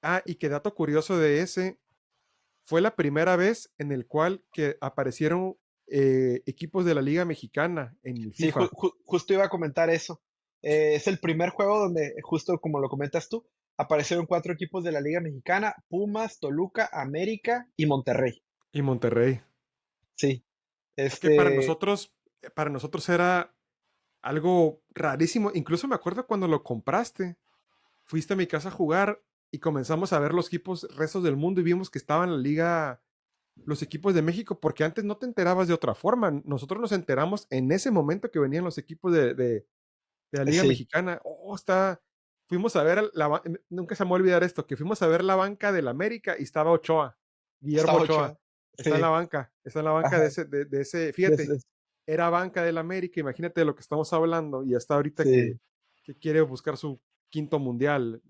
Ah, y que dato curioso de ese, fue la primera vez en el cual que aparecieron equipos de la Liga Mexicana en el sí, FIFA. justo iba a comentar eso. Es el primer juego donde, justo como lo comentas tú, aparecieron 4 equipos de la Liga Mexicana: Pumas, Toluca, América y Monterrey. Y Monterrey. Sí, Es que para nosotros era algo rarísimo. Incluso me acuerdo cuando lo compraste, fuiste a mi casa a jugar y comenzamos a ver los equipos restos del mundo y vimos que estaban en la liga los equipos de México, porque antes no te enterabas de otra forma. Nosotros nos enteramos en ese momento que venían los equipos de la Liga sí, Mexicana. Fuimos a ver, nunca se me va a olvidar esto, que fuimos a ver la banca del América y estaba Ochoa, Guillermo estaba Ochoa. 8. Sí, Está en la banca ajá, de ese, des- fíjate, des- era banca del América, imagínate de lo que estamos hablando, y hasta ahorita sí. que quiere buscar su quinto mundial.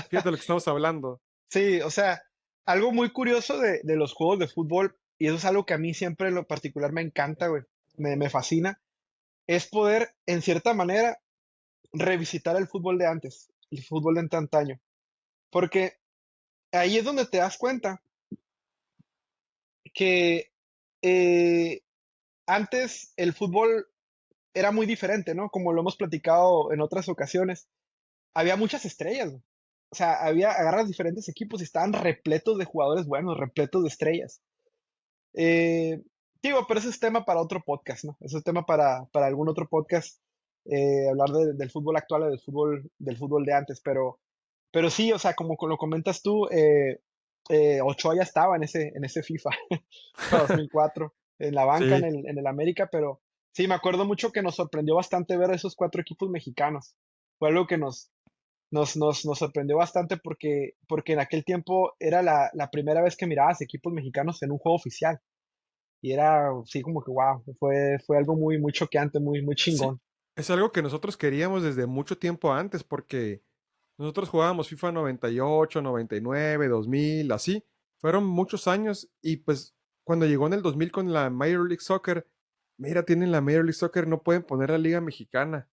Fíjate de lo que estamos hablando. Sí, o sea, algo muy curioso de los juegos de fútbol, y eso es algo que a mí siempre en lo particular me encanta, güey, me fascina, es poder, en cierta manera, revisitar el fútbol de antes, el fútbol de antaño. Porque ahí es donde te das cuenta que eh, antes el fútbol era muy diferente, ¿no? Como lo hemos platicado en otras ocasiones. Había muchas estrellas, güey. O sea, agarras diferentes equipos y estaban repletos de jugadores buenos, repletos de estrellas. Eh, Digo, pero ese es tema para otro podcast, ¿no? Ese es tema para algún otro podcast, hablar del fútbol actual o del fútbol de antes. Pero sí, o sea, como lo comentas tú, Ochoa ya estaba en ese FIFA, FIFA 2004, en la banca, Sí, en el América, pero sí, me acuerdo mucho que nos sorprendió bastante ver a esos 4 equipos mexicanos. Fue algo que nos sorprendió bastante porque en aquel tiempo era la primera vez que mirabas equipos mexicanos en un juego oficial. Y era así como que, wow, fue algo muy, muy choqueante, muy, muy sí. chingón. Es algo que nosotros queríamos desde mucho tiempo antes, porque nosotros jugábamos FIFA 98, 99, 2000, así. Fueron muchos años y pues cuando llegó en el 2000 con la Major League Soccer, mira, tienen la Major League Soccer, no pueden poner la Liga Mexicana.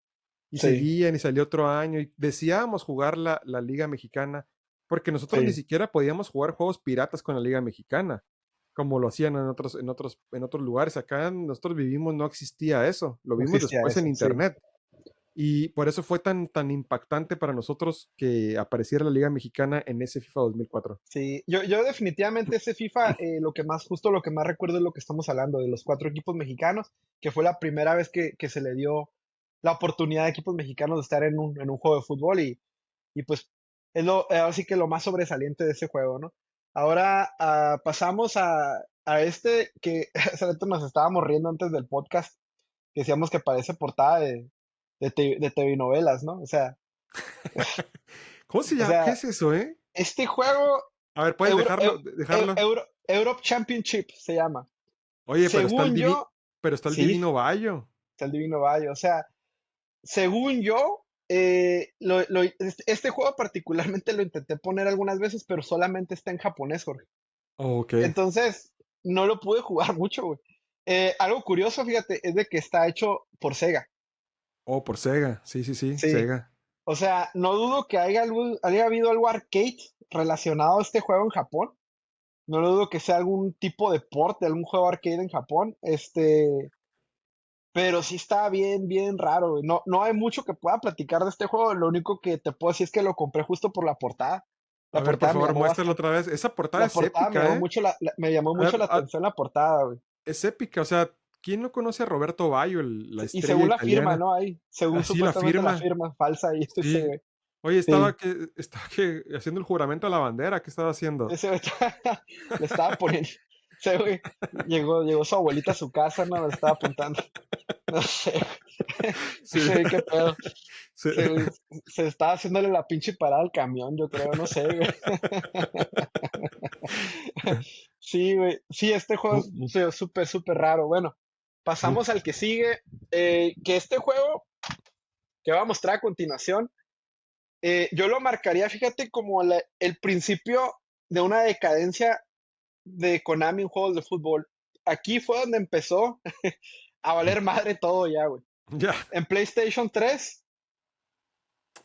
Y Sí, seguían y salió otro año y deseábamos jugar la Liga Mexicana porque nosotros ni sí, siquiera podíamos jugar juegos piratas con la Liga Mexicana, como lo hacían en otros lugares. Acá nosotros vivimos, no existía eso. Lo no vimos existía después en eso, sí. internet. Y por eso fue tan impactante para nosotros que apareciera la Liga Mexicana en ese FIFA 2004. Sí, yo definitivamente ese FIFA, justo lo que más recuerdo es lo que estamos hablando, de los 4 equipos mexicanos, que fue la primera vez que se le dio la oportunidad a equipos mexicanos de estar en un juego de fútbol y pues es así que lo más sobresaliente de ese juego, ¿no? Ahora pasamos a este que hace rato nos estábamos riendo antes del podcast, que decíamos que parece portada de TV novelas, ¿no? ¿Cómo se O llama? ¿Qué sea, es eso, eh? este juego, A ver, puedes Euro, dejarlo, dejarlo. Europe Championship se llama. Oye, Según yo, pero está el sí, Divino Bayo. está el Divino Bayo. O sea, según yo, este juego particularmente lo intenté poner algunas veces, pero solamente está en japonés, Jorge. Ok. Entonces, no lo pude jugar mucho, güey. Algo curioso, fíjate, es de que está hecho por Sega. Oh, por Sega. Sí, sí, sí, Sí. Sega. O sea, no dudo que haya habido algo arcade relacionado a este juego en Japón. No lo dudo que sea algún tipo de port de algún juego arcade en Japón. Pero sí está bien, bien raro, güey. No, no hay mucho que pueda platicar de este juego. Lo único que te puedo decir es que lo compré justo por la portada. A La ver, por portada me favor, llamó muéstralo bastante. otra vez. Esa portada La es portada me épica, llamó ¿eh? mucho me llamó A mucho ver, la atención la portada, güey. es épica. O sea, ¿quién no conoce a Roberto Bayo, la Sí, y estrella según la firma, italiana? ¿no? Ahí, según Así la supuestamente la firma. firma falsa ahí, ese, Sí. güey. Oye, Sí, estaba que haciendo el juramento a la bandera. ¿Qué estaba haciendo? ese güey le estaba poniendo. Ese güey llegó su abuelita a su casa, ¿no? Le estaba apuntando. No sé. Sí. Ese güey, qué pedo. Sí. Se estaba haciéndole la pinche parada al camión, yo creo, no sé, güey. Sí, güey. Sí, este juego es súper, súper raro. Bueno, pasamos al que sigue. Que este juego que voy a mostrar a continuación, yo lo marcaría, fíjate, como el principio de una decadencia de Konami en juegos de fútbol. Aquí fue donde empezó a valer madre todo ya, güey. Ya. En PlayStation 3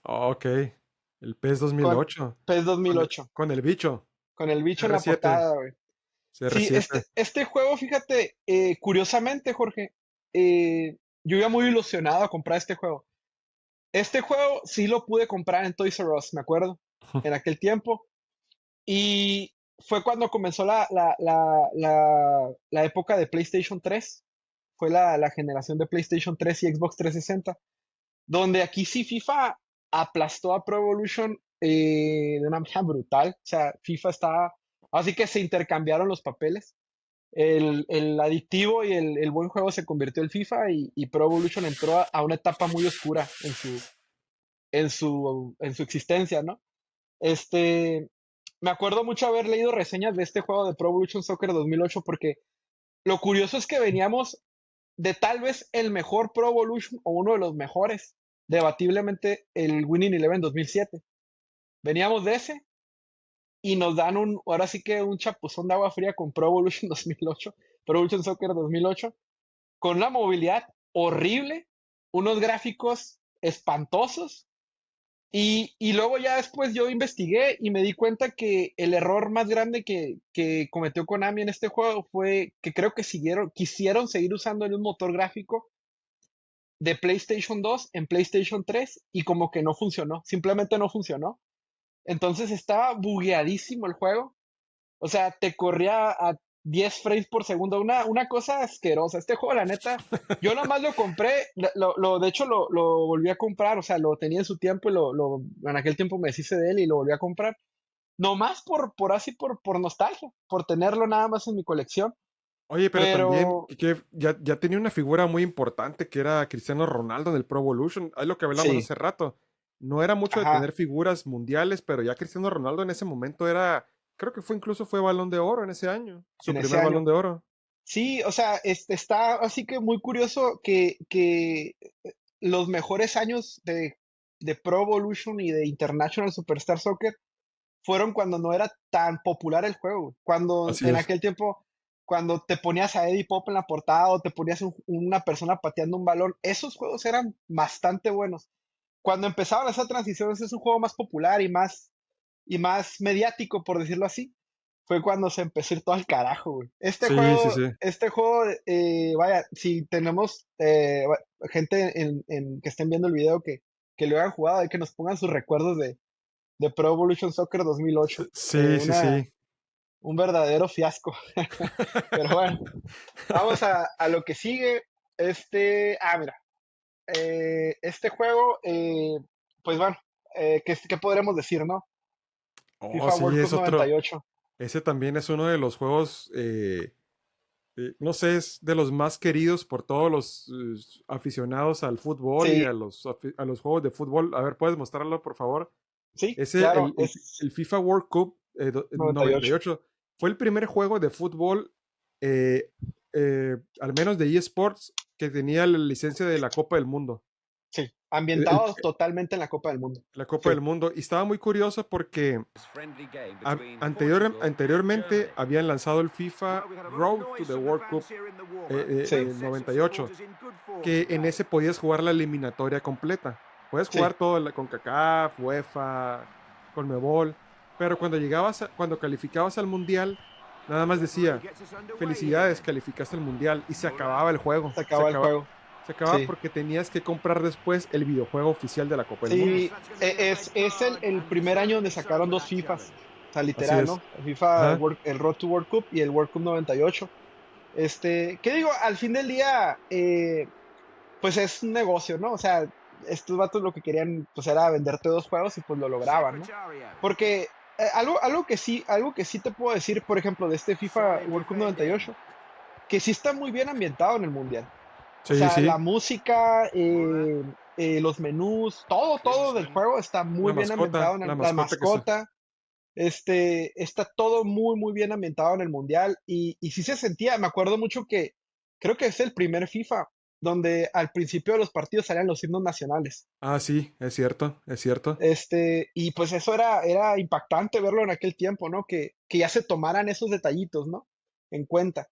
Ok. El PES con 2008. PES 2008, Con el bicho. con el bicho en la CR7. portada, güey. Sí, CR7. este juego, fíjate, curiosamente, Jorge, yo iba muy ilusionado a comprar este juego. Este juego sí lo pude comprar en Toys R Us, me acuerdo. en aquel tiempo. Y fue cuando comenzó la época de PlayStation 3. Fue la generación de PlayStation 3 y Xbox 360, donde aquí sí FIFA aplastó a Pro Evolution de una manera brutal. O sea, FIFA estaba, así que se intercambiaron los papeles. El adictivo y el buen juego se convirtió en FIFA y Pro Evolution entró a una etapa muy oscura en su existencia, ¿no? Este, Me acuerdo mucho haber leído reseñas de este juego de Pro Evolution Soccer 2008 porque lo curioso es que veníamos de tal vez el mejor Pro Evolution o uno de los mejores, debatiblemente el Winning Eleven 2007. Veníamos de ese y nos dan ahora sí que un chapuzón de agua fría con Pro Evolution 2008, Pro Evolution Soccer 2008, con una movilidad horrible, unos gráficos espantosos. Y luego ya después yo investigué y me di cuenta que el error más grande que cometió Konami en este juego fue que creo que quisieron seguir usando el mismo motor gráfico de PlayStation 2 en PlayStation 3 y como que no funcionó, simplemente no funcionó. Entonces estaba bugueadísimo el juego. O sea, te corría a 10 frames por segundo, una cosa asquerosa. Este juego, la neta, yo nomás lo compré, de hecho lo volví a comprar, o sea, lo tenía en su tiempo y en aquel tiempo me deshice de él y lo volví a comprar. Nomás por nostalgia, por tenerlo nada más en mi colección. Oye, pero también Pero que ya tenía una figura muy importante que era Cristiano Ronaldo en el Pro Evolution. Es lo que hablamos sí, hace rato. No era mucho de tener ajá, figuras mundiales, pero ya Cristiano Ronaldo en ese momento era, creo que fue Balón de Oro en ese año, su en ese primer Balón año. de Oro. Sí, o sea, está así que muy curioso que los mejores años de Pro Evolution y de International Superstar Soccer fueron cuando no era tan popular el juego. Cuando Así en es. aquel tiempo, cuando te ponías a Eddie Pop en la portada o te ponías una persona pateando un balón, esos juegos eran bastante buenos. Cuando empezaban esas transiciones, es un juego más popular y más mediático, por decirlo así. Fue cuando se empezó a ir todo al carajo, güey. Este Sí, sí, juego, sí. este juego, vaya, si tenemos gente que estén viendo el video que lo hayan jugado, hay que nos pongan sus recuerdos de Pro Evolution Soccer 2008. Sí, sí, sí. Un verdadero fiasco. Pero bueno, vamos a lo que sigue. Mira, este juego, pues bueno, ¿qué podremos decir, no? Oh, FIFA sí, World Cup es otro. 98. Ese también es uno de los juegos, no sé, es de los más queridos por todos los aficionados al fútbol y Sí, a los juegos de fútbol. A ver, ¿puedes mostrarlo, por favor? sí, Ese, claro, el es FIFA World Cup 98. 98 fue el primer juego de fútbol, al menos de eSports, que tenía la licencia de la Copa del Mundo. Sí, El- ambientado totalmente en la Copa del Mundo. la Copa Sí, del Mundo. Y estaba muy curioso porque anteriormente habían lanzado el FIFA Road to the World Cup sí, del 98, que en ese podías jugar la eliminatoria completa. Puedes sí. jugar todo con CONCACAF, UEFA, Conmebol, pero cuando calificabas al Mundial, nada más decía, felicidades, calificaste al Mundial, y se acababa el juego. Se acaba el juego. Se acababa Sí, porque tenías que comprar después el videojuego oficial de la Copa del Mundo. sí. Es el primer año donde sacaron dos FIFAs. O sea, Así literal, es. ¿no? El FIFA, Ajá. El Road to World Cup y el World Cup 98. ¿Qué digo? Al fin del día, pues es un negocio, ¿no? O sea, estos vatos lo que querían, pues era venderte dos juegos y pues lo lograban, ¿no? Porque algo que sí te puedo decir, por ejemplo, de este FIFA World Cup 98, que sí está muy bien ambientado en el Mundial. O Sí, sea, la sí. música, los menús, todo del juego está muy bien ambientado La la mascota que se. mascota, está todo muy, muy bien ambientado en el Mundial y sí se sentía, me acuerdo mucho que creo que es el primer FIFA donde al principio de los partidos salían los himnos nacionales. Ah, sí, es cierto, es cierto. Y pues eso era impactante verlo en aquel tiempo, ¿no? Que ya se tomaran esos detallitos, ¿no? En cuenta.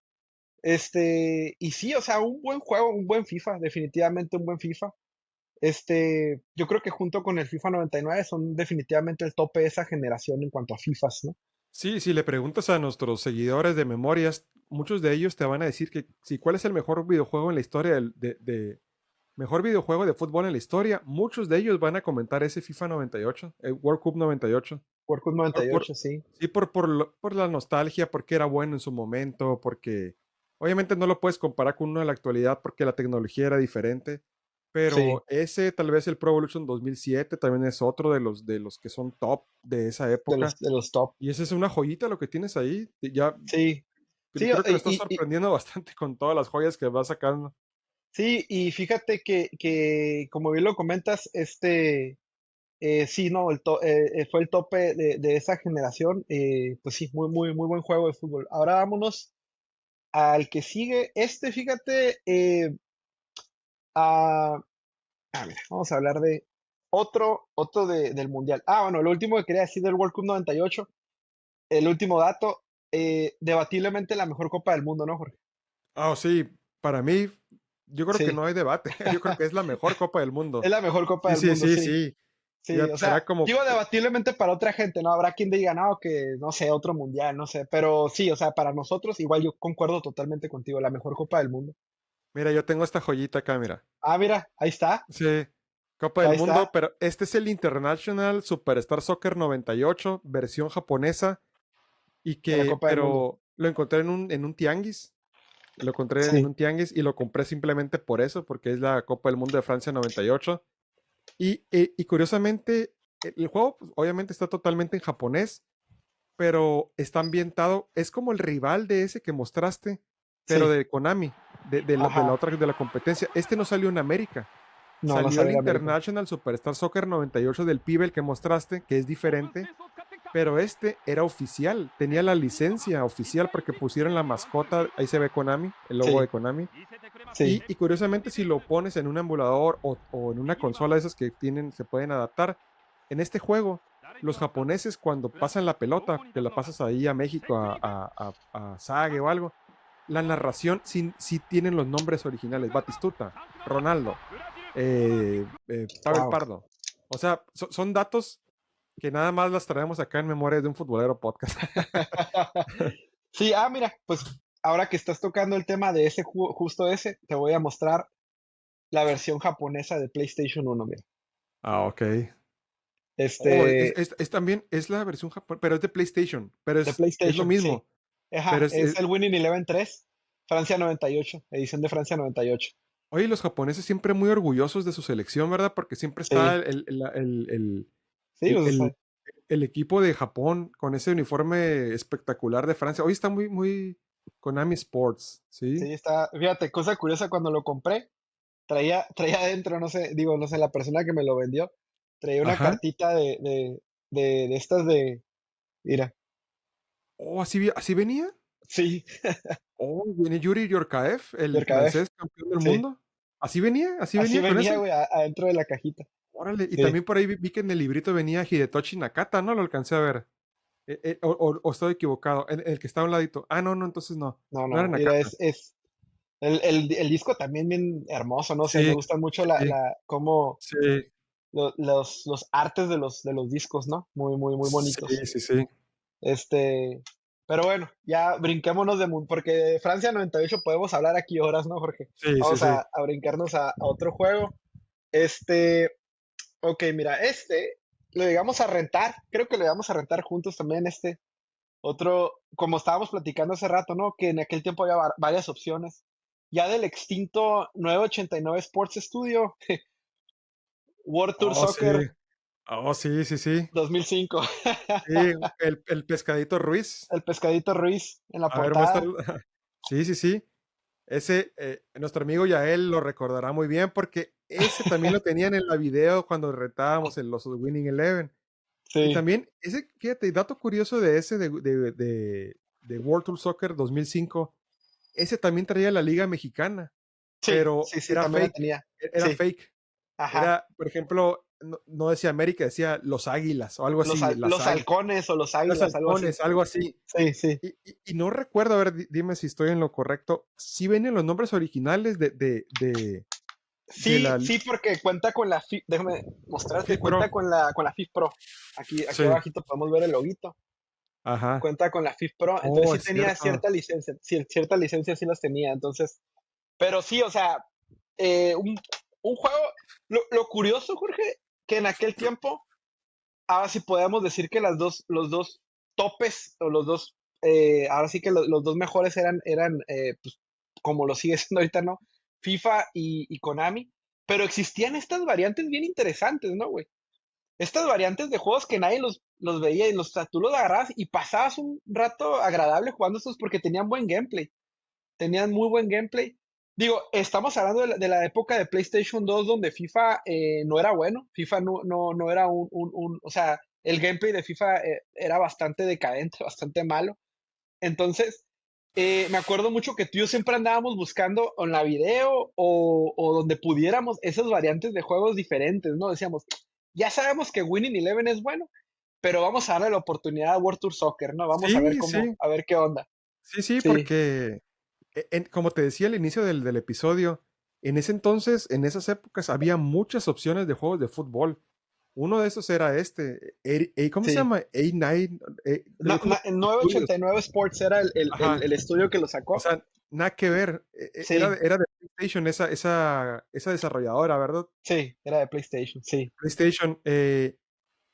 Y sí, o sea, un buen juego, un buen FIFA, definitivamente un buen FIFA. Yo creo que junto con el FIFA 99 son definitivamente el tope de esa generación en cuanto a FIFAs, ¿no? Sí, si le preguntas a nuestros seguidores de memorias, muchos de ellos te van a decir que sí, ¿cuál es el mejor videojuego en la historia mejor videojuego de fútbol en la historia, muchos de ellos van a comentar ese FIFA 98, el World Cup 98. World Cup Por, por- 98, sí. sí, por la nostalgia, porque era bueno en su momento, porque obviamente no lo puedes comparar con uno de la actualidad porque la tecnología era diferente, Sí, pero ese tal vez el Pro Evolution 2007 también es otro de los que son top de esa época. de los top. Y esa es una joyita lo que tienes ahí. Ya Sí, sí, creo que lo estás sorprendiendo bastante con todas las joyas que vas sacando. sí, y fíjate que como bien lo comentas, sí, no, fue el tope de esa generación. Pues sí, muy, muy, muy buen juego de fútbol. Ahora vámonos al que sigue. Fíjate, a, mira, vamos a hablar de otro del Mundial. Bueno, lo último que quería decir del World Cup 98, el último dato, debatiblemente la mejor Copa del Mundo, ¿no, Jorge? Sí, para mí, yo creo que Sí, no hay debate. Yo creo que es la mejor Copa del es mundo. la mejor Copa Sí, del sí, mundo, sí, sí. sí. Sí, Ya o sea, será como, digo debatiblemente para otra gente, ¿no? Habrá quien diga, no, que no sé, otro mundial, no sé, pero sí, o sea, para nosotros, igual yo concuerdo totalmente contigo, la mejor Copa del Mundo. mira, yo tengo esta joyita acá, mira. Mira, ahí está, Sí, Copa del ahí Mundo, está. pero este es el International Superstar Soccer 98, versión japonesa, De la Copa del Mundo. pero lo encontré en un tianguis. Lo encontré en Sí, un tianguis y lo compré simplemente por eso, porque es la Copa del Mundo de Francia 98. Y curiosamente, el juego pues, obviamente está totalmente en japonés, pero está ambientado, es como el rival de ese que mostraste, pero sí, de Konami, de la ajá. otra, de la competencia. Este no salió en América, No, no salió el sale de América. International Superstar Soccer 98 del pibe, el que mostraste, que es diferente, pero este era oficial, tenía la licencia oficial porque pusieron la mascota, ahí se ve Konami, el logo Sí, de Konami. sí, Y curiosamente, si lo pones en un emulador o en una consola de esas que se pueden adaptar, en este juego, los japoneses cuando pasan la pelota, que la pasas ahí a México, a Sage o algo, la narración sí tienen los nombres originales. Batistuta, Ronaldo, Pavel wow. Pardo. O sea, son datos que nada más las traemos acá en Memorias de un Futbolero Podcast. Sí, mira, pues ahora que estás tocando el tema de justo ese, te voy a mostrar la versión japonesa de PlayStation 1, mira. Ok. Oh, Este, también, es la versión japonesa, pero es de PlayStation, pero de es lo PlayStation, sí. mismo. Pero Ajá, es el Winning Eleven 3, Francia 98, edición de Francia 98. oye, los japoneses siempre muy orgullosos de su selección, ¿verdad? Porque siempre está Sí, sí, el- pues, o el- sea, el equipo de Japón con ese uniforme espectacular de Francia. Hoy está muy, muy Konami Sports, ¿sí? sí, está, fíjate, cosa curiosa, cuando lo compré, traía adentro, no sé, digo, no sé, la persona que me lo vendió, traía una Ajá. cartita de estas mira, Oh, así venía. sí, Oh, viene Yuri Yorkaev, el Yerkaev, francés campeón del sí, mundo. Así así venía con venía, eso. güey, adentro de la cajita, Órale, y sí, también por ahí vi que en el librito venía Hidetoshi Nakata, ¿no? Lo alcancé a ver. O estoy equivocado. El que está a un ladito. No, no, entonces no. no, No era no, mira, Nakata. el disco también bien hermoso, no sé, me Sí, gusta mucho sí, cómo sí, los artes de los discos, ¿no? Muy, muy, muy bonitos. sí, sí, sí. Este, pero bueno, ya brinquémonos porque de Francia 98 podemos hablar aquí horas, ¿no, Jorge? Sí, sí, Vamos sí. a brincarnos a otro juego. Este, ok, mira, lo llegamos a rentar, creo que lo llegamos a rentar juntos también, otro, como estábamos platicando hace rato, ¿no? Que en aquel tiempo había varias opciones. Ya del extinto 989 Sports Studio, World Tour Oh, Soccer sí. Oh, sí, sí, sí. 2005. Sí, el pescadito Ruiz. El Pescadito Ruiz en la A ver, portada. muéstralo. Sí, sí, sí. Ese, nuestro amigo Yael lo recordará muy bien porque ese también lo tenían en la video cuando retábamos en los Winning Eleven. Y Sí, también, fíjate, dato curioso de ese de World Tour Soccer 2005, ese también traía la Liga Mexicana, sí, pero sí, sí, era también la fake, tenía. era Sí, fake. ajá. Era, por ejemplo, no decía América, decía Los Águilas o algo así, las Los Águilas, halcones o los los águilas, algo así. Halcones, algo así. Sí, sí. Y no recuerdo, a ver, dime si estoy en lo correcto, si vienen los nombres originales de Sí, la sí, porque cuenta con la déjame mostrarte, FIF Pro. cuenta con la FIF Pro. Aquí Sí, abajito podemos ver el loguito. ajá. Cuenta con la FIF Pro, entonces Oh, sí es tenía cierto. cierta licencia, sí, cierta licencia sí las tenía, entonces, pero sí, o sea, un un juego, lo curioso, Jorge, que en aquel tiempo, ahora sí podemos decir que los dos topes, o los dos, ahora sí que los dos mejores eran pues, como lo sigue siendo ahorita, ¿no? FIFA y Konami, pero existían estas variantes bien interesantes, ¿no, güey? Estas variantes de juegos que nadie los veía y o sea, tú los agarrabas y pasabas un rato agradable jugando estos porque tenían buen gameplay. Tenían muy buen gameplay. Digo, estamos hablando de la época de PlayStation 2 donde FIFA no era bueno. FIFA no era o sea, el gameplay de FIFA era bastante decadente, bastante malo. Entonces, me acuerdo mucho que tú y yo siempre andábamos buscando en la video o donde pudiéramos esas variantes de juegos diferentes, ¿no? Decíamos, ya sabemos que Winning Eleven es bueno, pero vamos a darle la oportunidad a World Tour Soccer, ¿no? Vamos a ver Sí, sí, a ver qué onda. sí, sí, Sí, porque como te decía al inicio del episodio, en ese entonces, en esas épocas, había muchas opciones de juegos de fútbol. Uno de esos era ¿cómo se sí. llama? A9, No, como estudios. 989 Sports era Ajá. el estudio que lo O sacó. sea, nada que ver. Sí, Era de PlayStation esa desarrolladora, ¿verdad? sí, era de PlayStation, sí, PlayStation.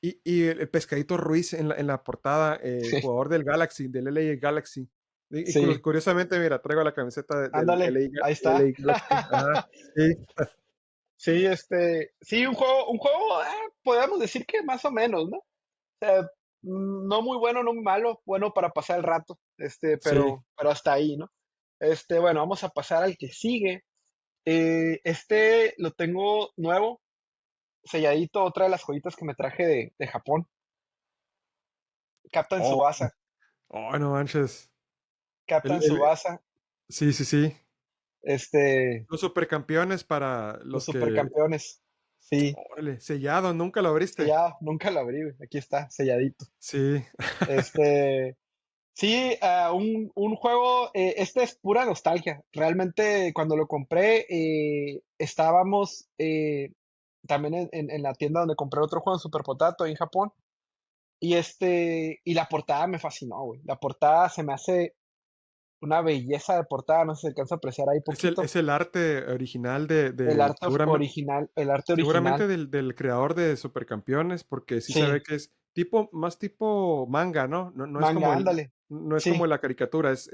Y el Pescadito Ruiz en la portada, sí, jugador del Galaxy, del LA Galaxy. Y sí. curiosamente, mira, traigo la camiseta del Ándale, ahí está. LA Galaxy. Ajá, sí. Sí, sí, un juego, podemos decir que más o menos, ¿no? O sea, no muy bueno, no muy malo, bueno para pasar el rato, Sí. pero hasta ahí, ¿no? Bueno, vamos a pasar al que sigue. Lo tengo nuevo, selladito, otra de las joyitas que me traje de Japón. Captain Oh, Tsubasa. oh, no manches. Captain Tsubasa. Sí, sí, sí. Este, Los supercampeones para los los que. supercampeones. Sí, Órale, sellado, nunca lo abriste. sellado, nunca lo abrí, güey, aquí está, selladito. Sí. Este, sí, un juego, este es pura nostalgia. Realmente cuando lo compré, estábamos también en la tienda donde compré otro juego en Super Potato en Japón. Y la portada me fascinó, güey. La portada se me hace una belleza de portada, no sé si se alcanza a apreciar ahí poquito. Es el arte original El de arte original, el arte seguramente original. del creador de Supercampeones, porque sí se Sí, ve que es más tipo manga, ¿no? No es manga, como ándale. no es como Sí, la caricatura, es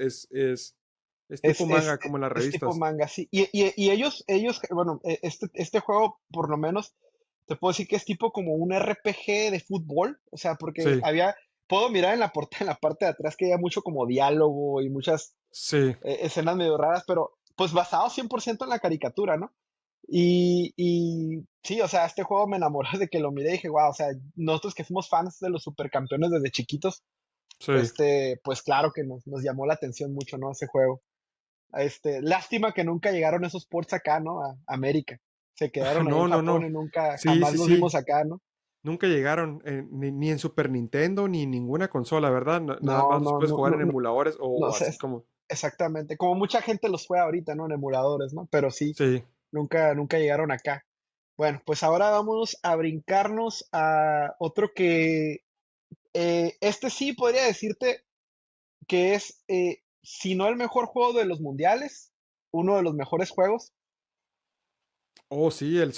tipo manga, como en las es tipo revistas. manga, sí. Y ellos, bueno, este juego, por lo menos, te puedo decir que es tipo como un RPG de fútbol. O sea, porque Sí, puedo mirar en la en la parte de atrás que había mucho como diálogo y muchas sí. escenas medio raras, pero pues basado 100% en la caricatura, ¿no? Y sí, o sea, este juego me enamoró de que lo miré y dije, wow, o sea, nosotros que fuimos fans de los supercampeones desde chiquitos, Sí. pues claro que nos llamó la atención mucho, ¿no? Ese juego. Lástima que nunca llegaron esos ports acá, ¿no? A América. Se quedaron ahí en No, no, Japón no. y nunca, Sí, jamás sí, los sí. vimos acá, ¿no? Nunca llegaron ni en Super Nintendo ni en ninguna consola, ¿verdad? Nada No, más los no, puedes no, jugar no, en no, emuladores no o sé, así como. exactamente. Como mucha gente los fue ahorita, ¿no? En emuladores, ¿no? Pero sí, Sí. nunca llegaron acá. Bueno, pues ahora vamos a brincarnos a otro que, este sí podría decirte que es, si no el mejor juego de los mundiales, uno de los mejores juegos, Oh, sí, el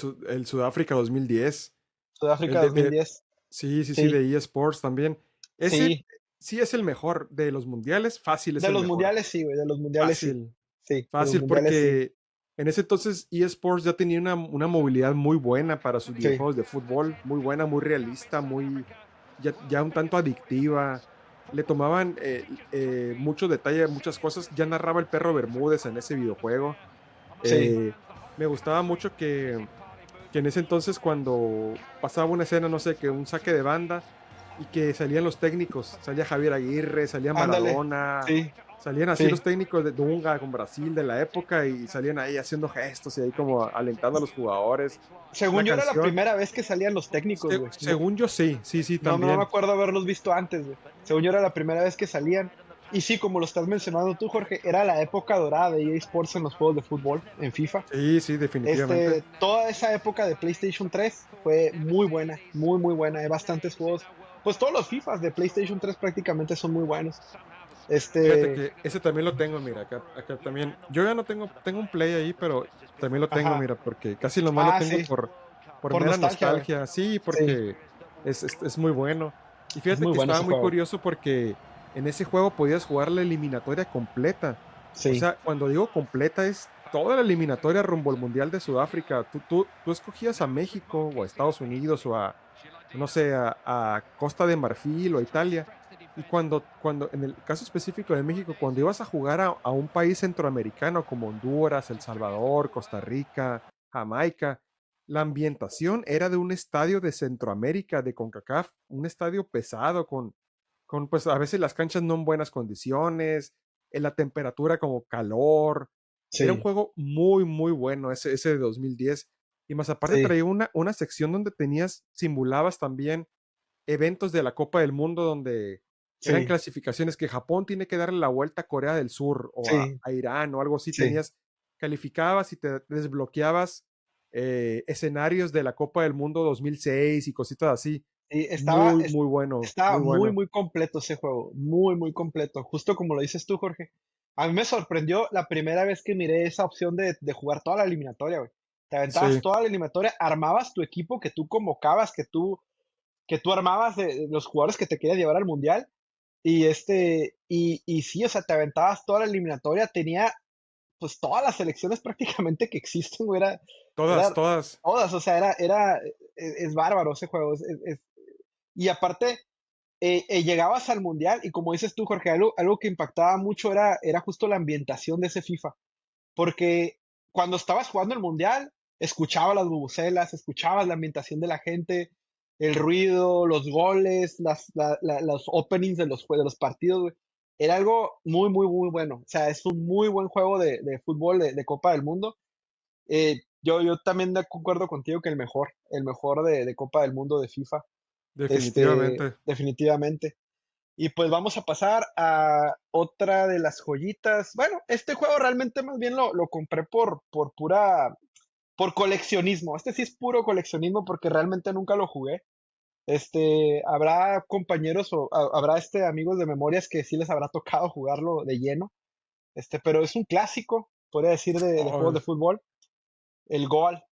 Sudáfrica 2010. El Sudáfrica 2010. sí, sí, sí, Sí, de eSports también. Ese sí, sí es el mejor de los mundiales, fácil es de el los mejor. mundiales sí, güey, de los mundiales sí. Fácil, Sí, de los fácil, mundiales sí. porque en ese entonces eSports ya tenía una movilidad muy buena para sus Sí, videojuegos de fútbol, muy buena, muy realista, ya un tanto adictiva. Le tomaban mucho detalle, muchas cosas. Ya narraba el perro Bermúdez en ese videojuego. sí, Eh, Me gustaba mucho que en ese entonces cuando pasaba una escena, no sé, que un saque de banda y que salían los técnicos, salía Javier Aguirre, salía ándale, Maradona, sí, salían así sí. los técnicos de Dunga con Brasil de la época y salían ahí haciendo gestos y ahí como alentando a los jugadores. Según La yo era la canción, primera vez que salían los técnicos, güey. No, según yo sí, sí, sí, no me también. acuerdo haberlos visto antes, güey. Según yo era la primera vez que salían. Y sí, como lo estás mencionando tú, Jorge, era la época dorada de EA Sports en los juegos de fútbol, en FIFA. Sí, sí, definitivamente. Toda esa época de PlayStation 3 fue muy buena, muy, muy buena. Hay bastantes juegos. Pues todos los FIFAs de PlayStation 3 prácticamente son muy buenos. Fíjate Este, que ese también lo tengo, mira, acá también. Yo ya no tengo un Play ahí, pero también lo tengo, ajá. mira, porque casi nomás lo Ah, tengo sí, por por mera nostalgia, güey. nostalgia. Sí, Sí, porque es muy bueno. Y es fíjate muy que bueno estaba ese muy juego. curioso porque en ese juego podías jugar la eliminatoria completa. O Sí, sea, cuando digo completa es toda la eliminatoria rumbo al Mundial de Sudáfrica. Tú escogías a México o a Estados Unidos o a, no sé, a Costa de Marfil o a Italia. Y cuando, en el caso específico de México, cuando ibas a jugar a un país centroamericano como Honduras, El Salvador, Costa Rica, Jamaica, la ambientación era de un estadio de Centroamérica, de CONCACAF, un estadio pesado con pues a veces las canchas no en buenas condiciones, en la temperatura como calor. Era un sí, juego muy, muy bueno ese de 2010. Y más aparte sí, traía una sección donde simulabas también eventos de la Copa del Mundo donde eran sí, clasificaciones que Japón tiene que darle la vuelta a Corea del Sur o sí, a Irán o algo así. sí. Calificabas y te desbloqueabas escenarios de la Copa del Mundo 2006 y cositas así. Sí, Muy, muy bueno, estaba muy muy, bueno. muy completo ese juego, muy, muy completo, justo como lo dices tú, Jorge. A mí me sorprendió la primera vez que miré esa opción de jugar toda la eliminatoria, güey. Te aventabas Sí, toda la eliminatoria, armabas tu equipo que tú convocabas, que tú armabas de los jugadores que te querías llevar al mundial, y sí, o sea, te aventabas toda la eliminatoria, tenía pues todas las selecciones prácticamente que existen, güey, todas, era todas. todas, o sea, es bárbaro ese juego, y aparte, llegabas al mundial y como dices tú, Jorge, algo que impactaba mucho era justo la ambientación de ese FIFA, porque cuando estabas jugando el mundial, escuchabas las bubucelas, escuchabas la ambientación de la gente, el ruido, los goles, los openings de los partidos, güey. Era algo muy, muy, muy bueno. O sea, es un muy buen juego de fútbol de Copa del Mundo. Yo también concuerdo contigo que el mejor de Copa del Mundo de FIFA, Definitivamente. definitivamente. Y pues vamos a pasar a otra de las joyitas. Bueno, este juego realmente más bien lo compré por coleccionismo. Este sí es puro coleccionismo porque realmente nunca lo jugué. Habrá compañeros o habrá amigos de memorias que sí les habrá tocado jugarlo de lleno. Pero es un clásico, podría decir, de juegos Oh, de fútbol. El Goal,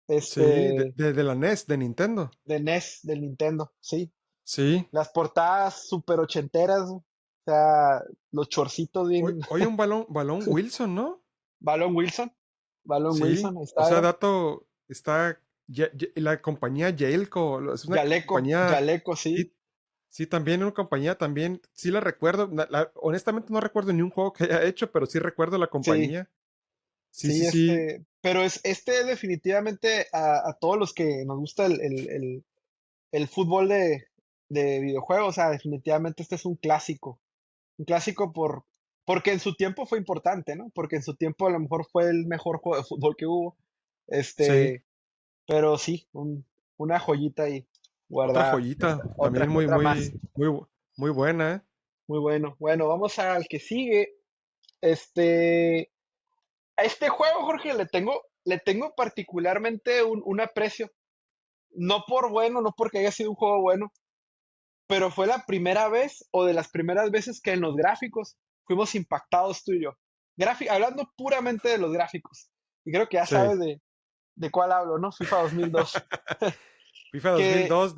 sí, este, de la NES, de Nintendo. de NES, del Nintendo, sí. Sí. Las portadas super ochenteras, o sea, los chorcitos bien. Oye, un balón Wilson, ¿no? Balón Wilson, Balón Sí, Wilson, ahí o está, sea, era. dato, está la compañía Yaleco, es una Yaleco, compañía, Yaleco, sí. sí, sí, también una compañía, también, sí la recuerdo, honestamente no recuerdo ni un juego que haya hecho, pero sí recuerdo la Sí, compañía. Sí, sí, sí, sí, pero definitivamente a todos los que nos gusta el fútbol de videojuegos, o sea, definitivamente este es un clásico porque en su tiempo fue importante, ¿no? Porque en su tiempo a lo mejor fue el mejor juego de fútbol que hubo, sí. este, pero sí, una joyita ahí Otra guardada, joyita, también otra más, muy buena, ¿eh? muy bueno. Bueno, vamos al que sigue, este, a este juego, Jorge, le tengo particularmente un aprecio. No por bueno, no porque haya sido un juego bueno, pero fue la primera vez o de las primeras veces que en los gráficos fuimos impactados tú y yo. Hablando puramente de los gráficos. Y creo que ya Sí. sabes de cuál hablo, ¿no? FIFA 2002. FIFA Que 2002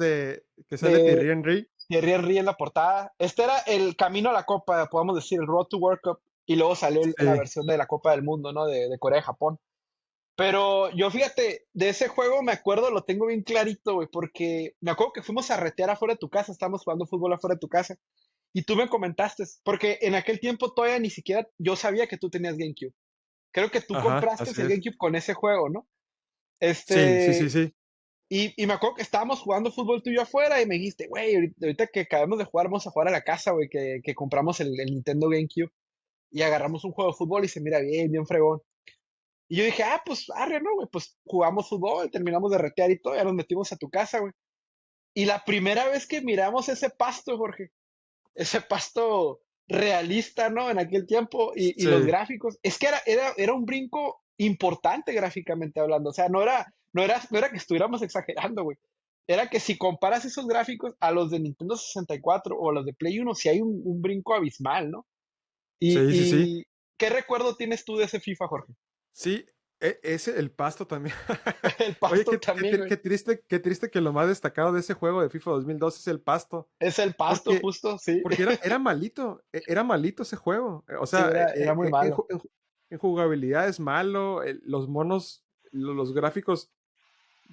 que sale de Thierry Henry. Thierry Henry en la portada. Este era el camino a la Copa, podemos decir, el Road to World Cup. Y luego salió la Sí, versión de la Copa del Mundo, ¿no? De Corea y Japón. Pero yo fíjate, de ese juego me acuerdo, lo tengo bien clarito, güey, porque me acuerdo que fuimos a retear afuera de tu casa, estábamos jugando fútbol afuera de tu casa, y tú me comentaste, porque en aquel tiempo todavía ni siquiera yo sabía que tú tenías GameCube. Creo que tú ajá, compraste así el es. GameCube con ese juego, ¿no? Sí, sí, sí, sí. Y me acuerdo que estábamos jugando fútbol tú y yo afuera, y me dijiste, güey, ahorita que acabamos de jugar, vamos a jugar a la casa, güey, que compramos el Nintendo GameCube, y agarramos un juego de fútbol y se mira bien, bien fregón. Y yo dije, ah, pues arre, ¿no, güey? Pues jugamos fútbol, terminamos de retear y todo, ya nos metimos a tu casa, güey. Y la primera vez que miramos ese pasto, Jorge, ese pasto realista, ¿no? En aquel tiempo, y los Sí, gráficos, es que era un brinco importante gráficamente hablando. O sea, no era que estuviéramos exagerando, güey. Era que si comparas esos gráficos a los de Nintendo 64 o a los de Play 1, sí hay un brinco abismal, ¿no? Sí, sí, sí. ¿Y qué recuerdo tienes tú de ese FIFA, Jorge? Sí, ese, el pasto también. El Oye, pasto también, güey. qué triste que lo más destacado de ese juego de FIFA 2002 es el pasto, Es el pasto, porque, justo, sí. porque era malito, era malito ese juego. O Sí, sea, era muy malo. en jugabilidad es malo, los monos, los gráficos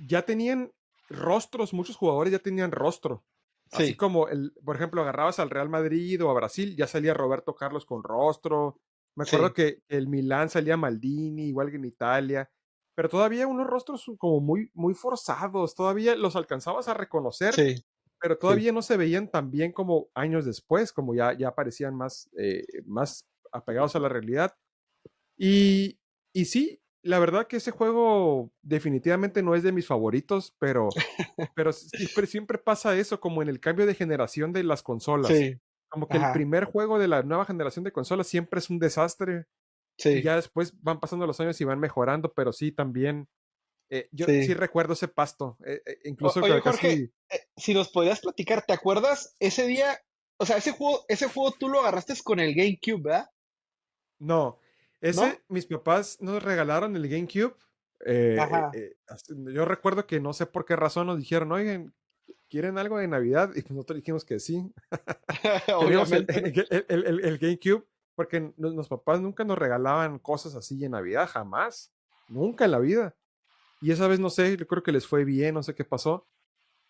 ya tenían rostros, muchos jugadores ya tenían rostro. Así Sí, como, por ejemplo, agarrabas al Real Madrid o a Brasil, ya salía Roberto Carlos con rostro. Me acuerdo sí, que el Milán salía Maldini, igual que en Italia. Pero todavía unos rostros como muy, muy forzados, todavía los alcanzabas a reconocer, sí, pero sí. todavía no se veían tan bien como años después, como ya parecían más, más apegados a la realidad. Y, y sí, la verdad que ese juego definitivamente no es de mis favoritos, pero siempre pasa eso, como en el cambio de generación de las consolas. Sí, Como que el ajá, primer juego de la nueva generación de consolas siempre es un desastre y sí, ya después van pasando los años y van mejorando, pero sí también, yo sí sí. recuerdo ese pasto, incluso Oye, Jorge, casi, si nos podías platicar, ¿te acuerdas ese día? O sea, ese juego tú lo agarraste con el GameCube, ¿verdad? no, ¿No? mis papás nos regalaron el GameCube. Ajá, Yo recuerdo que no sé por qué razón nos dijeron, oigan, ¿quieren algo de Navidad? Y pues nosotros dijimos que sí. Queríamos obviamente, ¿no? el GameCube, porque los papás nunca nos regalaban cosas así en Navidad, jamás, nunca en la vida. Y esa vez no sé, yo creo que les fue bien, no sé qué pasó.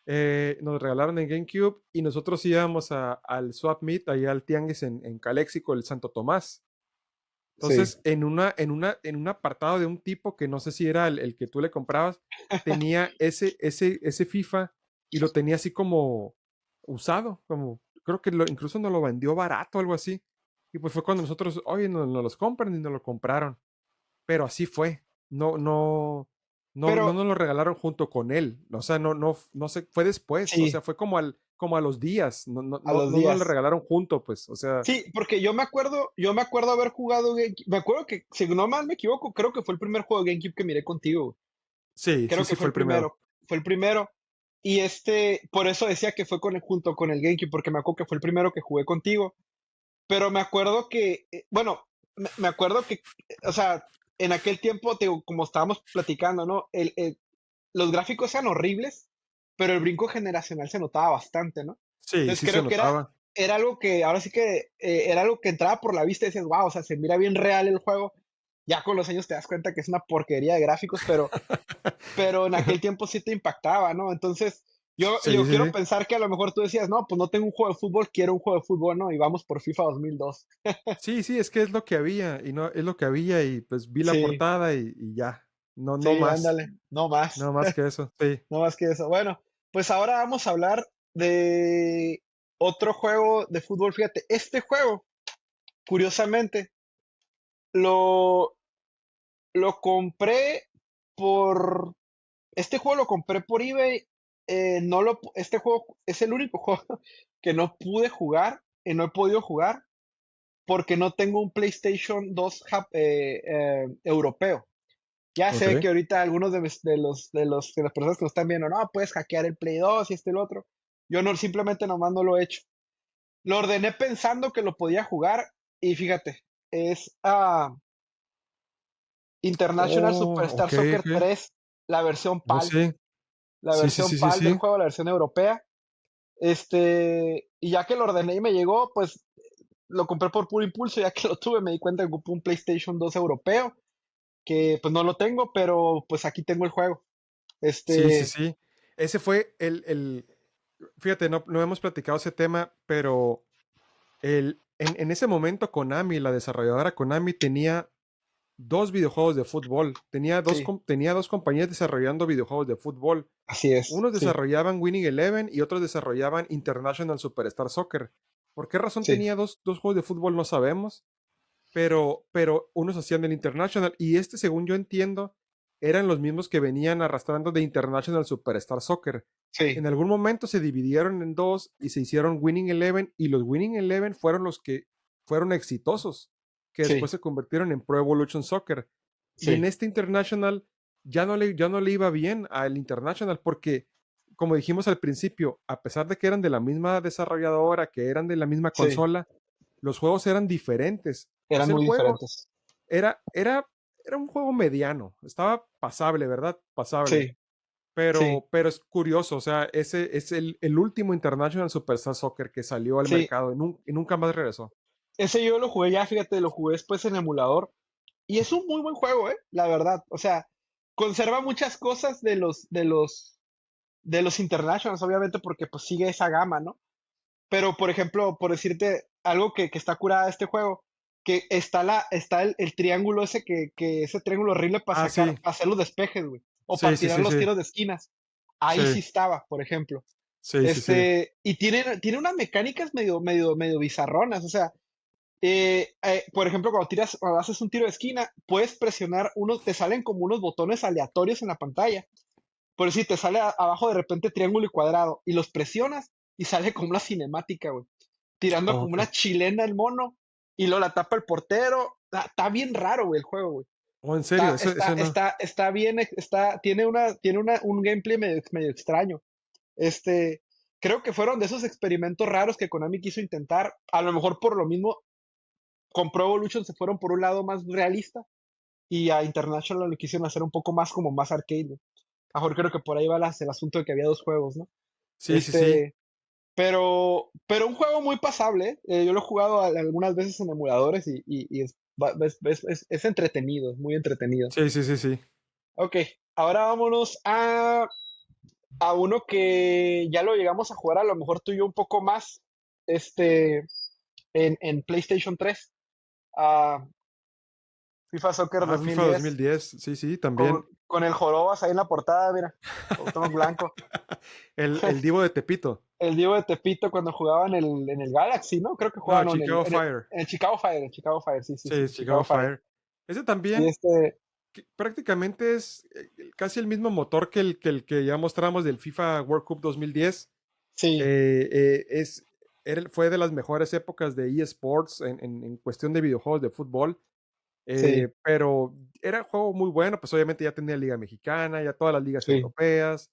Nos regalaron el GameCube y nosotros íbamos al Swap Meet, allá al Tianguis en Caléxico, el Santo Tomás. Sí, Entonces, en un apartado de un tipo que no sé si era el que tú le comprabas, tenía ese FIFA y lo tenía así como usado, como creo que incluso nos lo vendió barato, algo así. Y pues fue cuando nosotros, oye, no los compran y nos lo compraron. Pero así fue. No pero nos lo regalaron junto con él. O sea, no sé, fue después. O sea, sí, fue como a los días. a los No nos lo días. regalaron junto, pues. O sea, Sí, porque yo me acuerdo haber jugado GameCube. Me acuerdo que, si no mal me equivoco, creo que fue el primer juego de GameCube que miré contigo, güey. sí, sí, Creo que sí fue fue el el primero. primero. Fue el primero. Y por eso decía que fue junto con el GameCube, porque me acuerdo que fue el primero que jugué contigo. Pero me acuerdo que, bueno, me acuerdo que, o sea, en aquel tiempo, te digo, como estábamos platicando, ¿no? Los gráficos eran horribles, pero el brinco generacional se notaba bastante, ¿no? Sí, Entonces sí se creo que era, notaba. era algo que, ahora sí que, era algo que entraba por la vista y decías, wow, o sea, se mira bien real el juego. Ya con los años te das cuenta que es una porquería de gráficos, pero en aquel tiempo sí te impactaba, ¿no? Entonces, yo Sí, sí, quiero sí. pensar que a lo mejor tú decías, no, pues no tengo un juego de fútbol, quiero un juego de fútbol, ¿no? Y vamos por FIFA 2002. Sí, sí, es que es lo que había, y no, es lo que había, y pues vi la Sí, portada y ya. No sí, más. ándale, no más, No más que eso. Sí. no más que eso. Bueno, pues ahora vamos a hablar de otro juego de fútbol. Fíjate, este juego, curiosamente, lo, lo compré por, este juego lo compré por eBay. Este juego es el único juego que no pude jugar y no he podido jugar porque no tengo un PlayStation 2 europeo. Ya Ok. sé que ahorita algunos de las personas que nos están viendo, no, puedes hackear el Play 2 y este y el otro. Yo no, simplemente nomás no lo he hecho. Lo ordené pensando que lo podía jugar y fíjate, es International Oh, Superstar ok, Soccer ok. 3, la versión Oh, PAL, sí. la Sí, sí, versión sí, sí, PAL del sí. juego, la versión europea. Y ya que lo ordené y me llegó, pues lo compré por puro impulso, ya que lo tuve, me di cuenta que ocupé un PlayStation 2 europeo, que pues no lo tengo, pero pues aquí tengo el juego. Sí, sí, Este, sí. Ese fue fíjate, no hemos platicado ese tema, pero en ese momento Konami, la desarrolladora Konami, tenía dos videojuegos de fútbol. sí, Tenía dos compañías desarrollando videojuegos de fútbol. así es, Unos sí, desarrollaban Winning Eleven y otros desarrollaban International Superstar Soccer. ¿Por qué razón sí, tenía dos juegos de fútbol? No sabemos, pero unos hacían el International y según yo entiendo, eran los mismos que venían arrastrando de International Superstar Soccer. En sí, algún momento se dividieron en dos y se hicieron Winning Eleven y los Winning Eleven fueron los que fueron exitosos, que después sí, se convirtieron en Pro Evolution Soccer. Y en sí, este International ya no le iba bien al International porque, como dijimos al principio, a pesar de que eran de la misma desarrolladora, que eran de la misma sí, consola, los juegos eran diferentes Eran Pues el muy juego diferentes. era, era, era un juego mediano, estaba pasable, ¿verdad? Pasable. Sí, sí, Pero es curioso, o sea, ese es el último International Superstar Soccer que salió al sí. mercado y nunca más regresó. Ese yo lo jugué ya, fíjate, lo jugué después en emulador. Y es un muy buen juego, la verdad. O sea, conserva muchas cosas de los Internationals, obviamente, porque pues sigue esa gama, ¿no? Pero, por ejemplo, por decirte algo que está curada de este juego, que está el triángulo ese ese triángulo horrible para Ah, sacar, sí, para hacer los despejes, güey. O sí, para sí, tirar sí, los sí, tiros de esquinas. Ahí sí sí, estaba, por ejemplo. sí, sí, sí. Y tiene unas mecánicas medio bizarronas. O sea, por ejemplo, cuando haces un tiro de esquina, puedes presionar te salen como unos botones aleatorios en la pantalla. Por decir, te sale abajo de repente triángulo y cuadrado, y los presionas y sale como una cinemática, güey. Tirando como Ok. una chilena el mono, y luego la tapa el portero. Está bien raro, güey, el juego, güey. Oh, en serio, eso no. Está bien, un gameplay medio extraño. Este, Creo que fueron de esos experimentos raros que Konami quiso intentar. A lo mejor por lo mismo, con Pro Evolution se fueron por un lado más realista, y a International lo quisieron hacer un poco más como más arcade, güey. Mejor creo que por ahí va el asunto de que había dos juegos, ¿no? Sí, sí, sí. Este, pero un juego muy pasable, ¿eh? Yo lo he jugado algunas veces en emuladores y es entretenido, es muy entretenido. Sí, sí, sí, sí. Ok, ahora vámonos a uno que ya lo llegamos a jugar, a lo mejor tú y yo un poco más, este, en PlayStation 3, a FIFA Soccer Ah, FIFA 2010, 2010, sí, sí, también. con el Jorobas ahí en la portada, mira, Cuauhtémoc Blanco. El Divo de Tepito. El Diego de Tepito cuando jugaban en el Galaxy, ¿no? Creo que No, jugaban el Chicago Fire. en el Chicago Fire, sí, sí, Sí, sí, Chicago Chicago Fire. Fire. Ese Y también que prácticamente es casi el mismo motor que ya mostramos del FIFA World Cup 2010. sí, Eh, eh, es, fue de las mejores épocas de eSports en cuestión de videojuegos de fútbol. sí, Pero era un juego muy bueno, pues obviamente ya tenía Liga Mexicana, ya todas las ligas sí. europeas.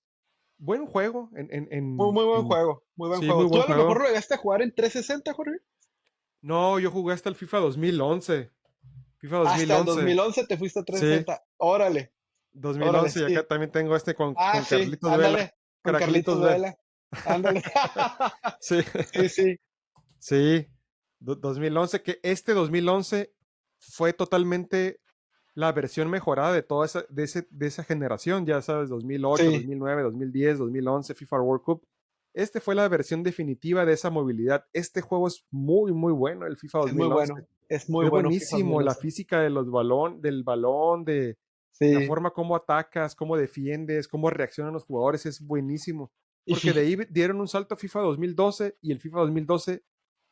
Buen juego. Muy buen juego, muy buen Sí, muy juego. ¿Tú buen a lo mejor juego. lo llegaste a jugar en 360, Jorge? No, yo jugué hasta el FIFA 2011. FIFA Hasta el 2011. 2011 te fuiste a Sí, 360. Órale, órale, 2011. Y acá sí. también tengo este Ah, con sí, Carlitos Vela. ándale, con Carlitos Carlitos Vela. Vela. Ándale. Sí, Sí, sí, sí. 2011, que este 2011 fue totalmente la versión mejorada de toda de esa generación, ya sabes, 2008, sí, 2009, 2010, 2011, FIFA World Cup. Este fue la versión definitiva de esa movilidad. Este juego es muy, muy bueno, el FIFA es muy 2011. bueno. Es muy Es bueno FIFA buenísimo, la 2011. física de del balón, de la Sí. forma como atacas, cómo defiendes, cómo reaccionan los jugadores, es buenísimo. Y Porque de fíjate, ahí dieron un salto a FIFA 2012 y el FIFA 2012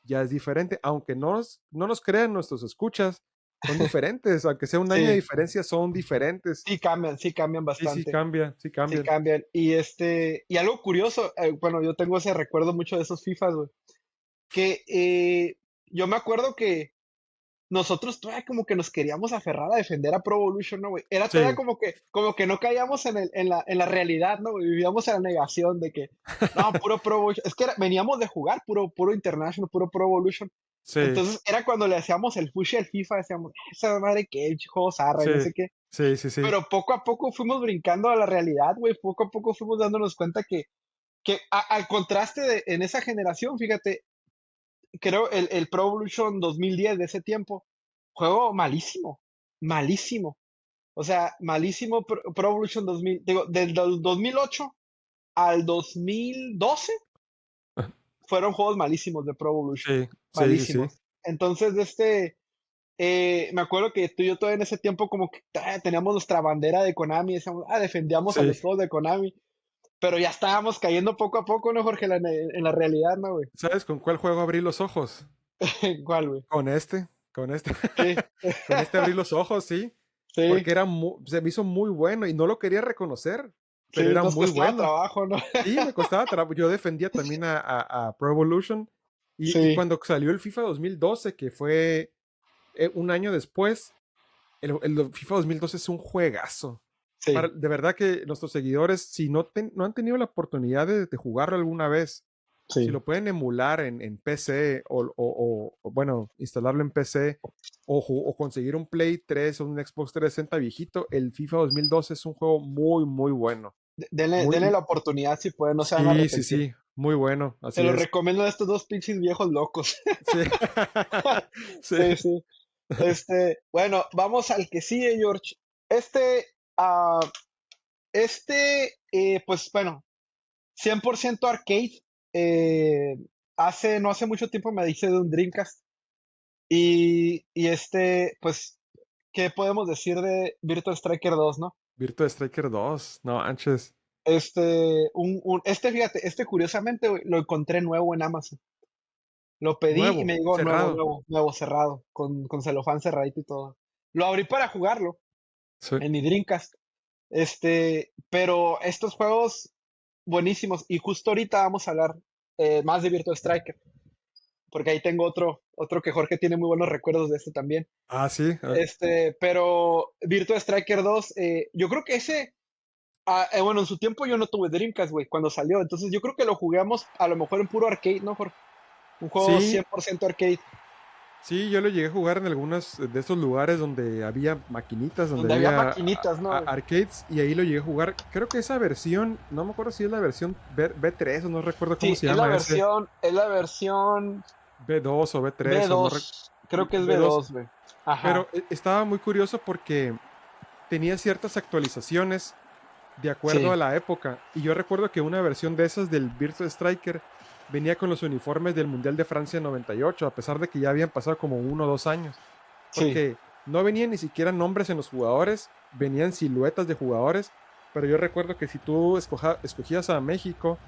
ya es diferente, aunque no nos crean nuestros escuchas, son diferentes, aunque sea un año de sí, diferencia, son diferentes. sí cambian Sí, sí bastante. cambian, sí Sí cambian. cambian. Y algo curioso, bueno, yo tengo ese recuerdo mucho de esos FIFAs, güey, que yo me acuerdo que nosotros todavía como que nos queríamos aferrar a defender a Pro Evolution, ¿no, güey? Era todavía Sí, como que no caíamos en la realidad, ¿no, güey? Vivíamos en la negación de que, no, puro Pro Evolution. Es que veníamos de jugar puro International, puro Pro Evolution. sí, Entonces era cuando le hacíamos el push al FIFA, decíamos, esa madre que juego zarra y no sí, sé qué. sí, sí, sí, Pero poco a poco fuimos brincando a la realidad, güey. Poco a poco fuimos dándonos cuenta que al contraste en esa generación, fíjate, creo el Pro Evolution 2010 de ese tiempo, juego malísimo, malísimo. O sea, malísimo Pro Evolution 2000, digo, del 2008 al 2012 fueron juegos malísimos de Pro Evolution, sí, sí, sí, sí, malísimos. Entonces, me acuerdo que tú y yo todavía en ese tiempo como que teníamos nuestra bandera de Konami, decíamos, defendíamos a sí. los juegos de Konami, pero ya estábamos cayendo poco a poco, ¿no, Jorge? En la realidad, ¿no, güey? ¿Sabes con cuál juego abrí los ojos? ¿Cuál, güey? Con este, Sí, con este abrí los ojos, sí, sí, porque se me hizo muy bueno y no lo quería reconocer, pero sí, era nos muy costaba bueno. trabajo, ¿no? Sí, me costaba trabajo. Yo defendía también a Pro Evolution y Sí, cuando salió el FIFA 2012, que fue un año después, el FIFA 2012 es un juegazo. sí, De verdad que nuestros seguidores, si no han tenido la oportunidad de jugarlo alguna vez, Sí. si lo pueden emular en PC bueno, instalarlo en PC o conseguir un Play 3 o un Xbox 360 viejito, el FIFA 2012 es un juego muy, muy bueno. Denle Muy, la oportunidad si pueden, no se van a sí, sí, arrepentir. sí, muy bueno, Se así los es. recomiendo a estos dos pinches viejos locos. Sí, sí, Sí, sí. Bueno, vamos al que sigue, George. Este, ah, pues bueno, 100% arcade. eh, no hace mucho tiempo me hice de un Dreamcast. Pues, ¿qué podemos decir de Virtua Striker 2, no? Virtua Striker 2, no manches. Fíjate, curiosamente, güey, lo encontré nuevo en Amazon. Lo pedí y Nuevo, me llegó cerrado. nuevo, cerrado, con celofán cerradito y todo. Lo abrí para jugarlo Sí. en mi Dreamcast. Pero estos juegos buenísimos. Y justo ahorita vamos a hablar más de Virtua Striker, porque ahí tengo otro que Jorge tiene muy buenos recuerdos de este también. Ah, sí. Pero Virtua Striker 2, yo creo que bueno, en su tiempo yo no tuve Dreamcast, güey, cuando salió. Entonces yo creo que lo jugamos a lo mejor en puro arcade, ¿no, Jorge? Un juego Sí, 100% arcade, sí, yo lo llegué a jugar en algunos de estos lugares donde había maquinitas, donde donde había había maquinitas, ¿no? arcades, y ahí lo llegué a jugar. Creo que esa versión, no me acuerdo si es la versión B3 o no recuerdo cómo Sí, se llama ese, es la versión B2 o B3 o no B2, creo que es B2, B2, güey. Ajá, pero estaba muy curioso porque tenía ciertas actualizaciones de acuerdo sí, a la época. Y yo recuerdo que una versión de esas del Virtua Striker venía con los uniformes del Mundial de Francia 98, a pesar de que ya habían pasado como 1 o 2 años. sí, Porque no venían ni siquiera nombres en los jugadores, venían siluetas de jugadores. Pero yo recuerdo que si tú escogías a México,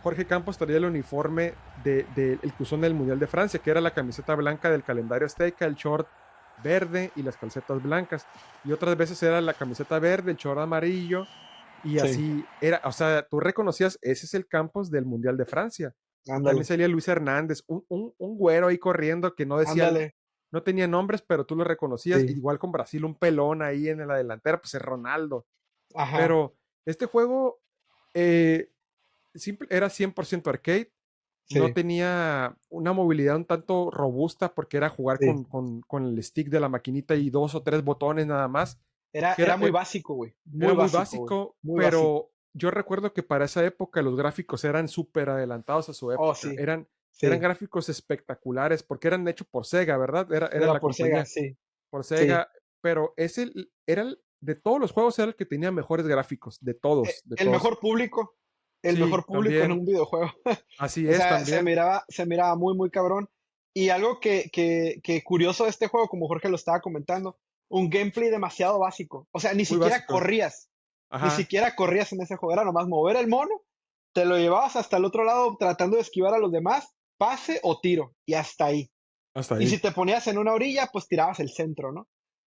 Jorge Campos traía el uniforme el que usó en el Mundial de Francia, que era la camiseta blanca del calendario azteca, el short verde y las calcetas blancas. Y otras veces era la camiseta verde, el short amarillo, y sí, así era. O sea, tú reconocías, ese es el Campos del Mundial de Francia. También ándale, salía Luis Hernández, un güero ahí corriendo que no decía, ándale, no tenía nombres, pero tú lo reconocías. sí, Igual con Brasil, un pelón ahí en la delantera, pues es Ronaldo. ajá, Pero este juego eh, era 100% arcade, no sí, tenía una movilidad un tanto robusta porque era jugar sí. con el stick de la maquinita y 2 o 3 botones nada más, que Era muy básico, güey, era muy muy básico, güey, básico, muy básico. pero yo recuerdo que para esa época los gráficos eran súper adelantados a su Oh, época, sí, eran sí, gráficos espectaculares porque eran hechos por Sega, ¿verdad? Era era la por Sega, compañía sí, por sí. Sega, pero de todos los juegos era el que tenía mejores gráficos, de todos, de El todos. mejor público, Sí, en también, un videojuego. así O es sea, también. se miraba muy, muy cabrón. Y algo que curioso de este juego, como Jorge lo estaba comentando, un gameplay demasiado básico. O sea, Muy básico. ni Ajá, siquiera corrías en ese juego, era nomás mover el mono, te lo llevabas hasta el otro lado tratando de esquivar a los demás, pase o tiro, y hasta ahí. hasta Y si ahí. te ponías en una orilla, pues tirabas el centro, ¿no?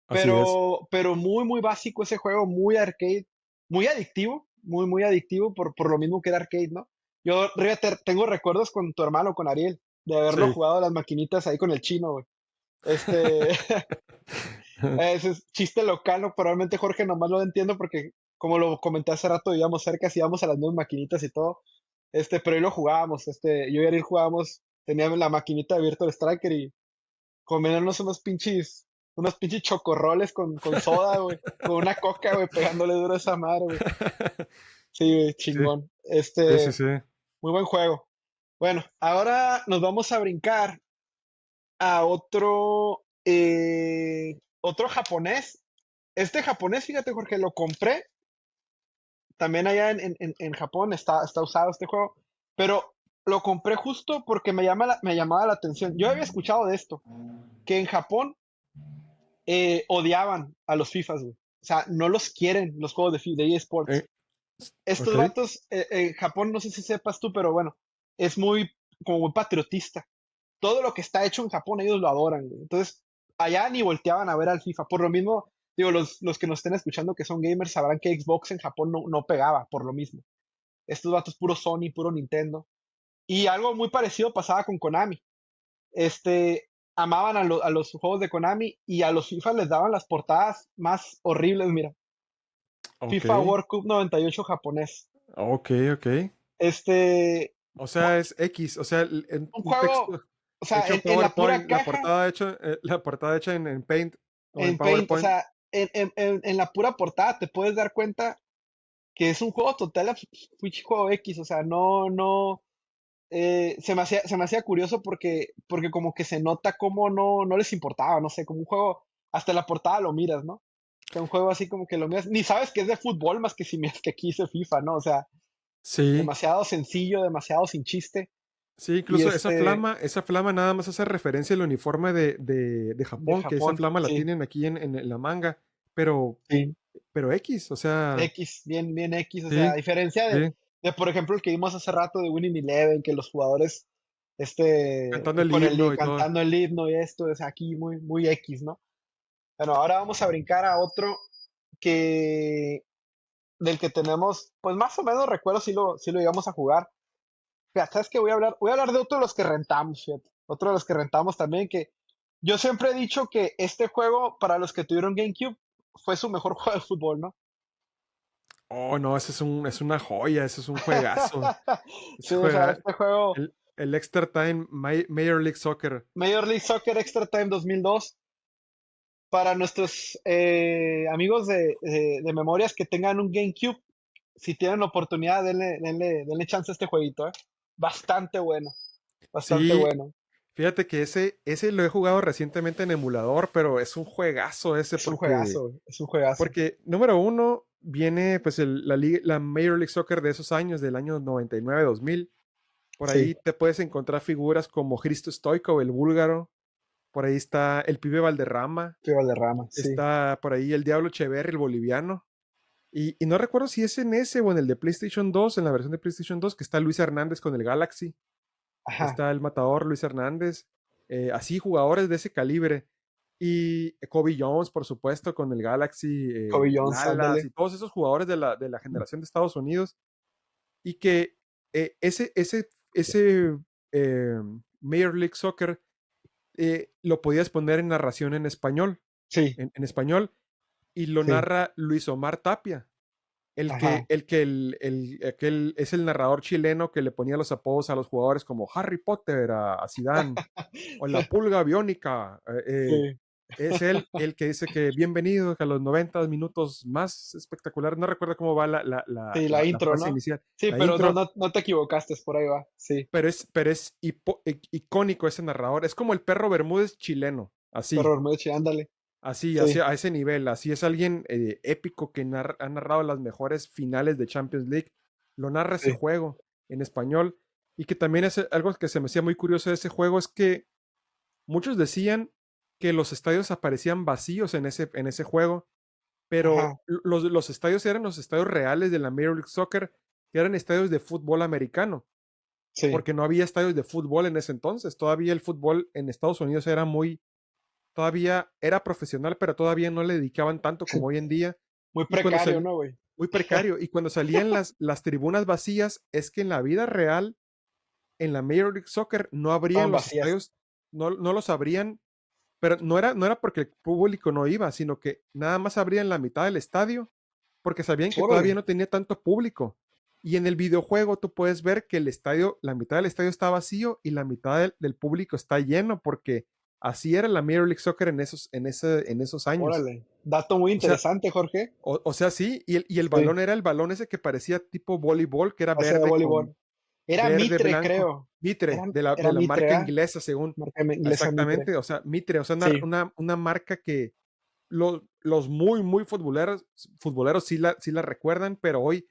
Así es. Pero muy, muy básico ese juego, muy arcade, muy adictivo, muy, muy adictivo por lo mismo que era arcade, ¿no? Yo tengo recuerdos con tu hermano, con Ariel, de haberlo Sí. jugado a las maquinitas ahí con el chino, güey. Este, ese es chiste local, ¿no? Probablemente Jorge nomás lo entiendo porque, como lo comenté hace rato, vivíamos cerca, y íbamos a las mismas maquinitas y todo. Pero ahí lo jugábamos, yo y Ariel jugábamos, teníamos la maquinita de Virtual Striker y comiéndonos unos pinches chocorroles con soda, güey, con una coca, güey, pegándole duro a esa madre, güey. Sí, güey, Sí, chingón. sí, sí, sí. Muy buen juego. Bueno, ahora nos vamos a brincar a otro japonés. Este japonés, fíjate, Jorge, lo compré. También allá en Japón está usado este juego, pero lo compré justo porque me llamaba la atención. Yo había escuchado de esto, que en Japón odiaban a los FIFAs, güey. O sea, no los quieren los juegos de Eh, eSports. Estos ok. vatos, en Japón, no sé si sepas tú, pero bueno, es como muy patriotista. Todo lo que está hecho en Japón, ellos lo adoran, güey. Entonces, allá ni volteaban a ver al FIFA. Por lo mismo, digo, los que nos estén escuchando que son gamers sabrán que Xbox en Japón no pegaba, por lo mismo. Estos vatos puro Sony, puro Nintendo. Y algo muy parecido pasaba con Konami. Amaban a los juegos de Konami y a los FIFA les daban las portadas más horribles, mira. Ok. FIFA World Cup 98 japonés. Ok, ok. O sea, es X, o sea, Un un juego, texto o sea, hecho en en la pura PowerPoint, caja, la portada hecha en Paint o en en Paint, o PowerPoint. sea, en la pura portada te puedes dar cuenta que es un juego total a juego X, o sea, no, se me hacía curioso porque como que se nota como no les importaba, no sé, como un juego, hasta la portada lo miras, ¿no? O sea, un juego así como que lo miras, ni sabes que es de fútbol más que si miras que aquí dice FIFA, ¿no? O sea, Sí, demasiado sencillo, demasiado sin chiste. sí, Y incluso esa flama nada más hace referencia al uniforme de de Japón, que esa Japón, flama la sí, tienen aquí en la manga, pero, sí, pero X, o sea, X, bien, bien X, o sea, a sí, diferencia sí, por ejemplo, el que vimos hace rato de Winning Eleven, que los jugadores, cantando el con himno y todo. cantando el himno y esto, es aquí muy, muy X, ¿no? Bueno, ahora vamos a brincar a otro que del que tenemos, pues más o menos recuerdo si lo íbamos a jugar. Fíjate, ¿sabes qué? Voy a hablar de otro de los que rentamos, fíjate. Otro de los que rentamos también, que yo siempre he dicho que este juego, para los que tuvieron GameCube, fue su mejor juego de fútbol, ¿no? Oh, no, es una joya, ese es un juegazo. Sí, Ese o sea, juega, este juego, el Extra Time Major League Soccer. Major League Soccer Extra Time 2002, para nuestros amigos de memorias que tengan un GameCube, si tienen la oportunidad, denle chance a este jueguito, ¿eh? Bastante bueno, bastante Sí, bueno. fíjate que ese lo he jugado recientemente en emulador, pero es un juegazo ese Es un juegazo, güey, es un juegazo. porque número uno viene pues la Major League Soccer de esos años, del año 99-2000. Por ahí Sí, te puedes encontrar figuras como Hristo Stoichkov, el búlgaro. Por ahí está el pibe Valderrama. Pío Valderrama, sí. Está por ahí el Diablo Echeverri, el boliviano. Y no recuerdo si es en ese o en el de PlayStation 2, en la versión de PlayStation 2, que está Luis Hernández con el Galaxy. Ajá, Está el matador Luis Hernández. Así, jugadores de ese calibre. Y Kobe Jones, por supuesto, con el Galaxy, Kobe Jones, Lalas ándale. y todos esos jugadores de la generación de Estados Unidos. Y que ese Major League Soccer lo podías poner en narración en español, Sí, en español, y lo sí, narra Luis Omar Tapia, ajá. aquel es el narrador chileno que le ponía los apodos a los jugadores como Harry Potter, a Zidane, o la pulga biónica. Sí, Es él el que dice que bienvenidos a los 90 minutos más espectaculares. No recuerdo cómo va sí, la la intro, frase ¿no? inicial, Sí, la pero no, intro, no, no te equivocaste, por ahí va. Sí, pero es icónico ese narrador. Es como el perro Bermúdez chileno, Perro así. Bermúdez, ándale. Así, Sí, a ese nivel, así es alguien épico que ha narrado las mejores finales de Champions League, lo narra ese sí, juego en español y que también es algo que se me hacía muy curioso de ese juego es que muchos decían que los estadios aparecían vacíos en ese juego, pero ajá, los estadios eran los estadios reales de la Major League Soccer, que eran estadios de fútbol americano, sí. porque no había estadios de fútbol en ese entonces, todavía el fútbol en Estados Unidos era todavía era profesional, pero todavía no le dedicaban tanto como hoy en día. Muy Y cuando precario, salí, ¿no, güey? muy precario, y cuando salían las tribunas vacías, es que en la vida real, en la Major League Soccer, no abrían Estaban los vacías. estadios, no los abrían, pero no era porque el público no iba, sino que nada más abrían la mitad del estadio, porque sabían que todavía Órale. no tenía tanto público. Y en el videojuego tú puedes ver que el estadio, la mitad del estadio está vacío y la mitad del público está lleno, porque así era la Major League Soccer en esos años. Órale. Dato muy O sea, interesante, Jorge. o sea, sí, y el Sí, balón era el balón ese que parecía tipo voleibol, que era base de verde con voleibol. Era verde, Mitre, blanco, creo. Mitre, Era, de la, era de la Mitre, marca ¿ah? inglesa, según. Marca inglesa Mitre. Exactamente, o sea, Mitre, o sea, Sí, una marca que los muy, muy futboleros sí la recuerdan, pero hoy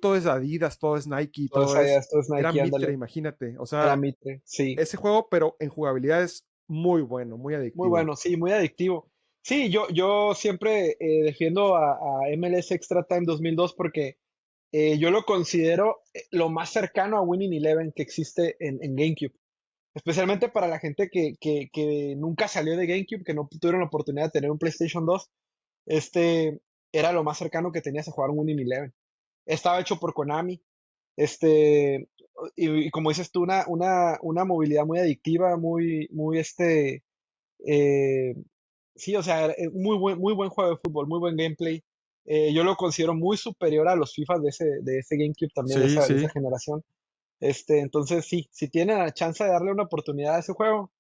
todo es Adidas, todo es Nike, todo todo es allá, es. esto es Era Nike, Mitre, ándale. imagínate. O Era sea, Mitre, sí. ese juego, pero en jugabilidad es muy bueno, muy Muy adictivo. bueno, sí, muy adictivo. Sí, yo siempre defiendo a MLS Extra Time 2002 porque yo lo considero lo más cercano a Winning Eleven que existe en GameCube. Especialmente para la gente que nunca salió de GameCube, que no tuvieron la oportunidad de tener un PlayStation 2, este era lo más cercano que tenías a jugar un Winning Eleven. Estaba hecho por Konami, este, y como dices tú, una movilidad muy adictiva, muy eh, sí, o sea, muy buen juego de fútbol, muy buen gameplay. Yo lo considero muy superior a los FIFA de ese GameCube también, Sí, de esa sí. generación. Entonces sí, si tienen la chance de darle una oportunidad a ese juego,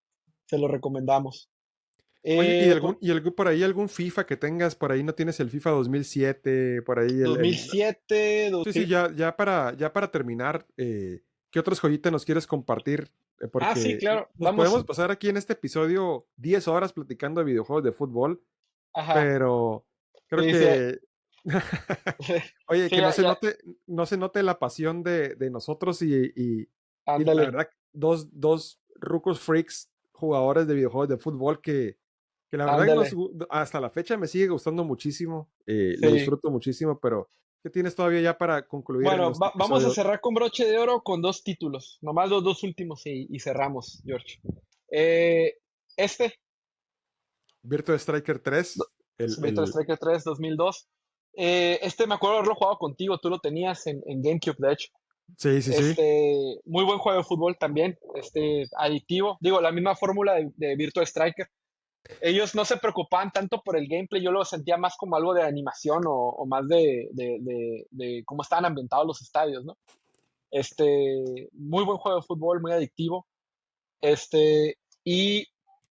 se lo recomendamos. Oye, Con y algún por ahí algún FIFA que tengas por ahí? ¿No tienes el FIFA 2007 por ahí 2007, Sí, sí, sí. ya para terminar, ¿qué otros joyitas nos quieres compartir? Ah, sí, Porque claro, nos podemos vamos. pasar aquí en este episodio 10 horas platicando de videojuegos de fútbol, Ajá, pero creo sí, sí, que, oye, sí, que ya, ya, no se note la pasión de nosotros y la ándale, verdad, dos rucos freaks jugadores de videojuegos de fútbol que la verdad que ándale. hasta la fecha me sigue gustando muchísimo, lo Sí. disfruto muchísimo, pero ¿qué tienes todavía ya para concluir en Bueno, nuestro vamos a episodio? cerrar con broche de oro con dos títulos, nomás los dos últimos y cerramos, George. Eh, este, Virtua Striker 3, Virtua Striker 3 2002. Me acuerdo haberlo jugado contigo, tú lo tenías en GameCube, de hecho. sí, sí, sí. Muy buen juego de fútbol también, adictivo. Digo, la misma fórmula de Virtua Striker. Ellos no se preocupaban tanto por el gameplay, yo lo sentía más como algo de animación o más de cómo estaban ambientados los estadios, ¿no? Muy buen juego de fútbol, muy adictivo. Y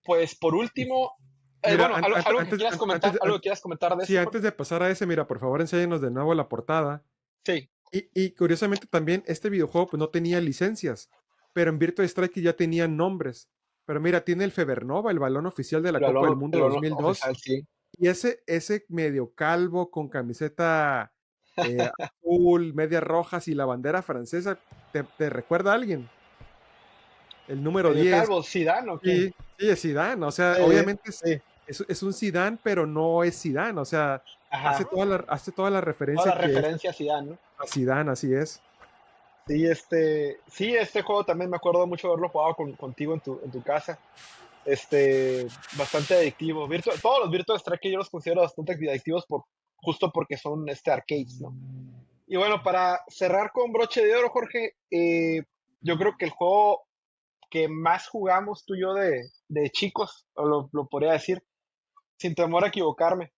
pues por último, Mira, bueno, algo que quieras comentar, algo que quieras comentar de sí, ese, Jorge. antes de pasar a ese, mira, por favor, enséñanos de nuevo la portada. Sí, Y curiosamente también este videojuego pues no tenía licencias, pero en Virtua Striker ya tenía nombres. Pero mira, tiene el Febernova, el balón oficial de la Copa del Mundo el balón 2002, oficial, sí. y ese medio calvo con camiseta azul, medias rojas y la bandera francesa, te recuerda a alguien? El número Medio 10. calvo, Zidane o quién. Sí, sí, es Zidane, o sea, Sí, obviamente sí, es un Zidane, pero no es Zidane, o sea, ajá. hace toda la Toda referencia la que es referencia a Zidane, ¿no? a Zidane, así es. Sí, este juego también me acuerdo mucho haberlo jugado contigo en tu casa. Bastante adictivo. Todos los Virtua Strike yo los considero bastante adictivos justo porque son arcades, ¿no? Y bueno, para cerrar con broche de oro, Jorge, yo creo que el juego que más jugamos tú y yo de chicos, o lo podría decir, sin temor a equivocarme.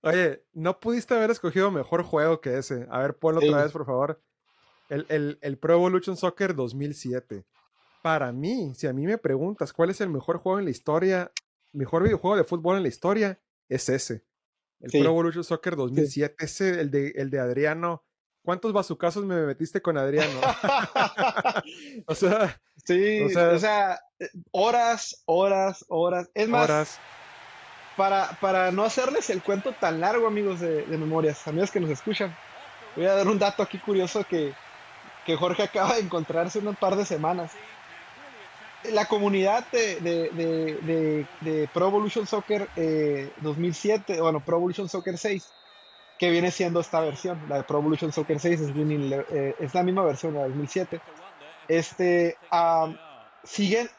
Oye, no pudiste haber escogido mejor juego que ese. A ver, ponlo otra Sí, vez, por favor. El Pro Evolution Soccer 2007. Para mí, si a mí me preguntas cuál es el mejor juego en la historia, mejor videojuego de fútbol en la historia, es ese. El Pro sí, Evolution Soccer sí. 2007, ese, el de Adriano. ¿Cuántos bazucazos me metiste con Adriano? o sea, o Sí, o sea, sea, horas, horas, horas. Es más, horas. para no hacerles el cuento tan largo, amigos de Memorias, amigos que nos escuchan, voy a dar un dato aquí curioso que Jorge acaba de encontrarse en un par de semanas. La comunidad de Pro Evolution Soccer 2007, bueno, Pro Evolution Soccer 6, que viene siendo esta versión, la de Pro Evolution Soccer 6 es la misma versión, la de 2007. Siguen,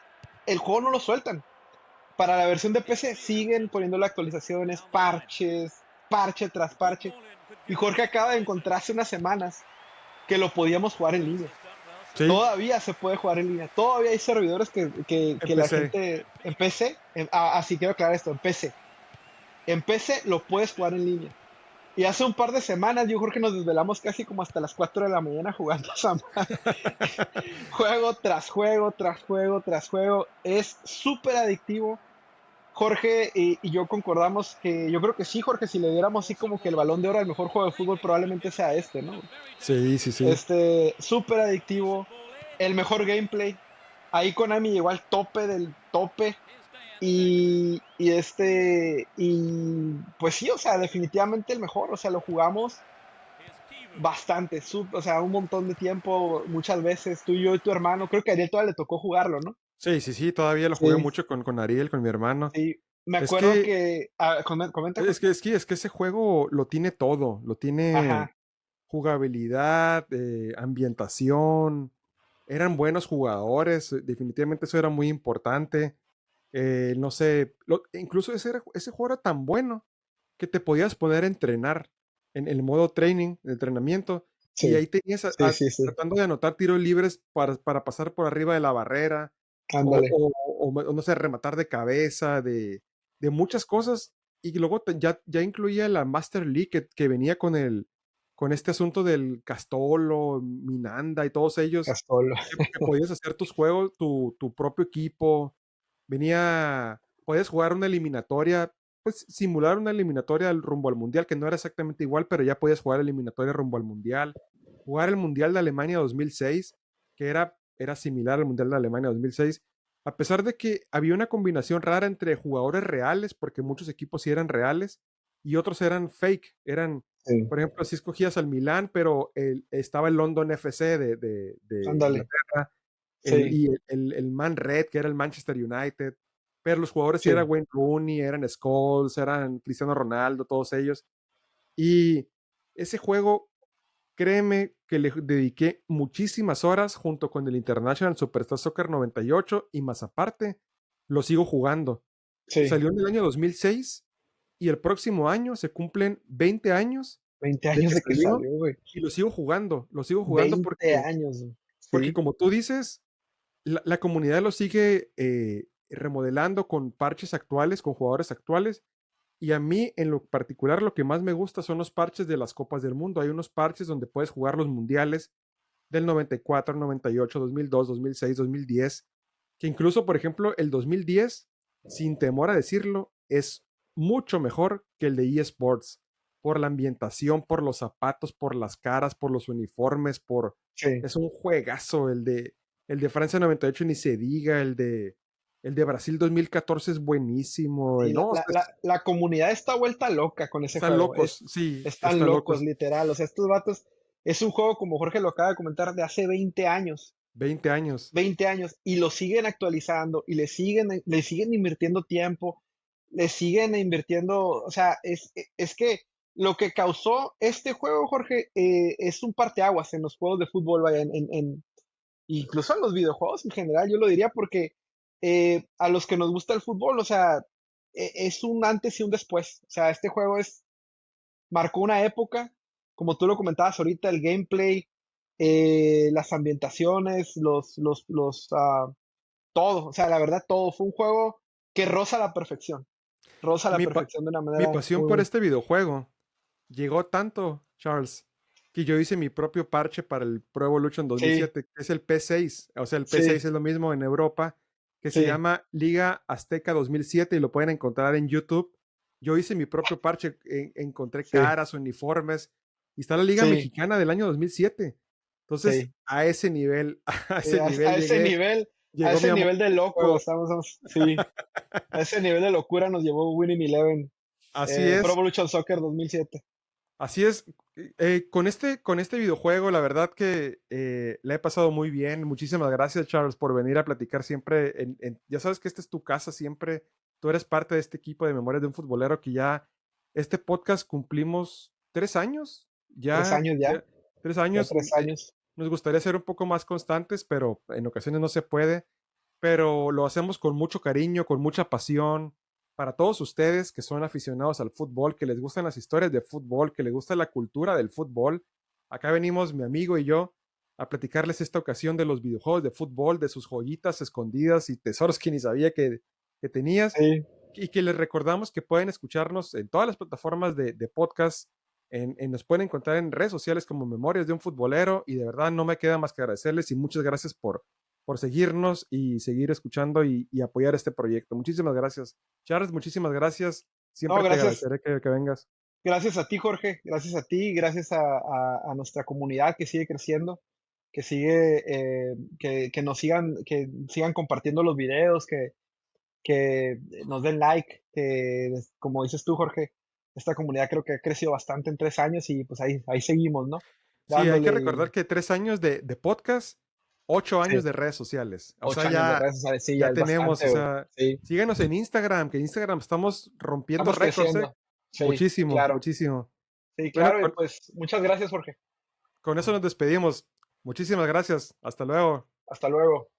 el juego no lo sueltan. Para la versión de PC siguen poniéndole actualizaciones, parches, parche tras parche. Y Jorge acaba de encontrarse unas semanas que lo podíamos jugar en línea. Sí, Todavía se puede jugar en línea. Todavía hay servidores que la empecé. gente en PC, así quiero aclarar esto, en PC. En PC lo puedes jugar en línea. Y hace un par de semanas yo Jorge nos desvelamos casi como hasta las 4 de la mañana jugando esa juego tras juego, tras juego, tras juego. Es súper adictivo. Jorge y yo concordamos que yo creo que sí, Jorge, si le diéramos así como que el balón de oro al mejor juego de fútbol, probablemente sea ¿no? Sí, sí, sí. Súper adictivo, el mejor gameplay. Ahí Konami llegó al tope del tope. Y pues sí, o sea, definitivamente el mejor. O sea, lo jugamos bastante, o sea, un montón de tiempo, muchas veces, tú y yo y tu hermano. Creo que a Ariel todavía le tocó jugarlo, ¿no? Sí, sí, sí, todavía lo jugué Sí, mucho con Ariel, con mi hermano. sí. Me Es acuerdo que, que. Comenta, Jorge. es que ese juego lo tiene todo, lo tiene Ajá. jugabilidad, ambientación, eran buenos jugadores, definitivamente eso era muy importante. No sé, incluso ese juego era tan bueno que te podías poner a entrenar en el modo training, de entrenamiento, y Sí, ahí tenías sí, sí, sí. tratando de anotar tiros libres para pasar por arriba de la barrera, Ándale. o no sé, rematar de cabeza, de muchas cosas, y luego ya incluía la Master League que venía con con este asunto del Castolo, Minanda y todos ellos, Castolo. que podías hacer tus juegos, tu propio equipo. Podías jugar una eliminatoria, pues simular una eliminatoria rumbo al Mundial, que no era exactamente igual, pero ya podías jugar eliminatoria rumbo al Mundial. Jugar el Mundial de Alemania 2006, que era similar al Mundial de Alemania 2006, a pesar de que había una combinación rara entre jugadores reales, porque muchos equipos sí eran reales, y otros eran fake, Sí, por ejemplo, si escogías al Milán, pero estaba el London FC de ándale. Inglaterra, Sí, y el Man Red, que era el Manchester United, pero los jugadores sí sí, eran Wayne Rooney, eran Scholes, eran Cristiano Ronaldo, todos ellos. Y ese juego, créeme que le dediqué muchísimas horas junto con el International Superstar Soccer 98 y más aparte, lo sigo jugando. sí. Salió en el año 2006 y el próximo año se cumplen 20 años 20 de años que de que salió salió, güey. y lo sigo jugando 20 años, güey. porque Sí, como tú dices, la comunidad lo sigue remodelando con parches actuales, con jugadores actuales. Y a mí, en lo particular, lo que más me gusta son los parches de las Copas del Mundo. Hay unos parches donde puedes jugar los mundiales del 94, 98, 2002, 2006, 2010. Que incluso, por ejemplo, el 2010, sin temor a decirlo, es mucho mejor que el de eSports. Por la ambientación, por los zapatos, por las caras, por los uniformes, sí. es un juegazo. El de Francia 98 ni se diga, el de Brasil 2014 es buenísimo. Sí, No, la comunidad está vuelta loca con ese están juego. locos, sí, Están están locos, locos. literal. O sea, estos vatos, es un juego, como Jorge lo acaba de comentar, de hace 20 años. 20 años. 20 años. Y lo siguen actualizando y le siguen invirtiendo tiempo, le siguen invirtiendo. O sea, es que lo que causó este juego, Jorge, es un parteaguas en los juegos de fútbol, vaya, incluso en los videojuegos en general, yo lo diría porque a los que nos gusta el fútbol, o sea, es un antes y un después. O sea, este juego marcó una época, como tú lo comentabas ahorita, el gameplay, las ambientaciones, todo. O sea, la verdad, todo. Fue un juego que roza la perfección. Roza la Mi, pa- perfección de una mi manera pasión muy, por muy. este videojuego llegó tanto, Charles, que yo hice mi propio parche para el Pro Evolution Sí, 2007, que es el P6. O sea, el P6 sí, es lo mismo en Europa, que se sí, llama Liga Azteca 2007 y lo pueden encontrar en YouTube. Yo hice mi propio parche, encontré sí, caras, uniformes, y está la Liga sí, Mexicana del año 2007. Entonces, sí. a ese nivel, a Sí, ese nivel a llegó mi ese amor nivel de por este loco, juego. sí, a ese nivel de locura nos llevó Winning Eleven, Así Pro es, Evolution Soccer 2007. así es. Con este videojuego, la verdad que la he pasado muy bien. Muchísimas gracias, Charles, por venir a platicar siempre. Ya sabes que esta es tu casa siempre. Tú eres parte de este equipo de Memorias de un Futbolero que ya, este podcast cumplimos 3 años. Tres Ya, años ya, ya, tres ya años. 3 años. Nos gustaría ser un poco más constantes, pero en ocasiones no se puede. Pero lo hacemos con mucho cariño, con mucha pasión. Para todos ustedes que son aficionados al fútbol, que les gustan las historias de fútbol, que les gusta la cultura del fútbol, acá venimos mi amigo y yo a platicarles esta ocasión de los videojuegos de fútbol, de sus joyitas escondidas y tesoros que ni sabía que tenías, Sí, y que les recordamos que pueden escucharnos en todas las plataformas de podcast, nos pueden encontrar en redes sociales como Memorias de un Futbolero, y de verdad no me queda más que agradecerles y muchas gracias por seguirnos y seguir escuchando y apoyar este proyecto. Muchísimas gracias. Charles, muchísimas gracias. no, Siempre te gracias. agradeceré que vengas. Gracias a ti, Jorge, gracias a ti, gracias a nuestra comunidad que sigue creciendo, que sigue, que sigan compartiendo los videos, que nos den like, que como dices tú, Jorge, esta comunidad creo que ha crecido bastante en 3 años y pues ahí seguimos, ¿no? Sí, hay que Dándole recordar que 3 años de podcast, 8 años sí, de redes sociales. O sea, 8 años de redes sociales, sí, ya ya es tenemos, o bastante, güey. sea, Sí, síganos en Instagram, que en Instagram estamos rompiendo estamos récords, creciendo. Sí, Muchísimo, claro, muchísimo. sí, Bueno, claro, y pues muchas gracias, Jorge. con eso nos despedimos. Muchísimas gracias. Hasta luego. Hasta luego.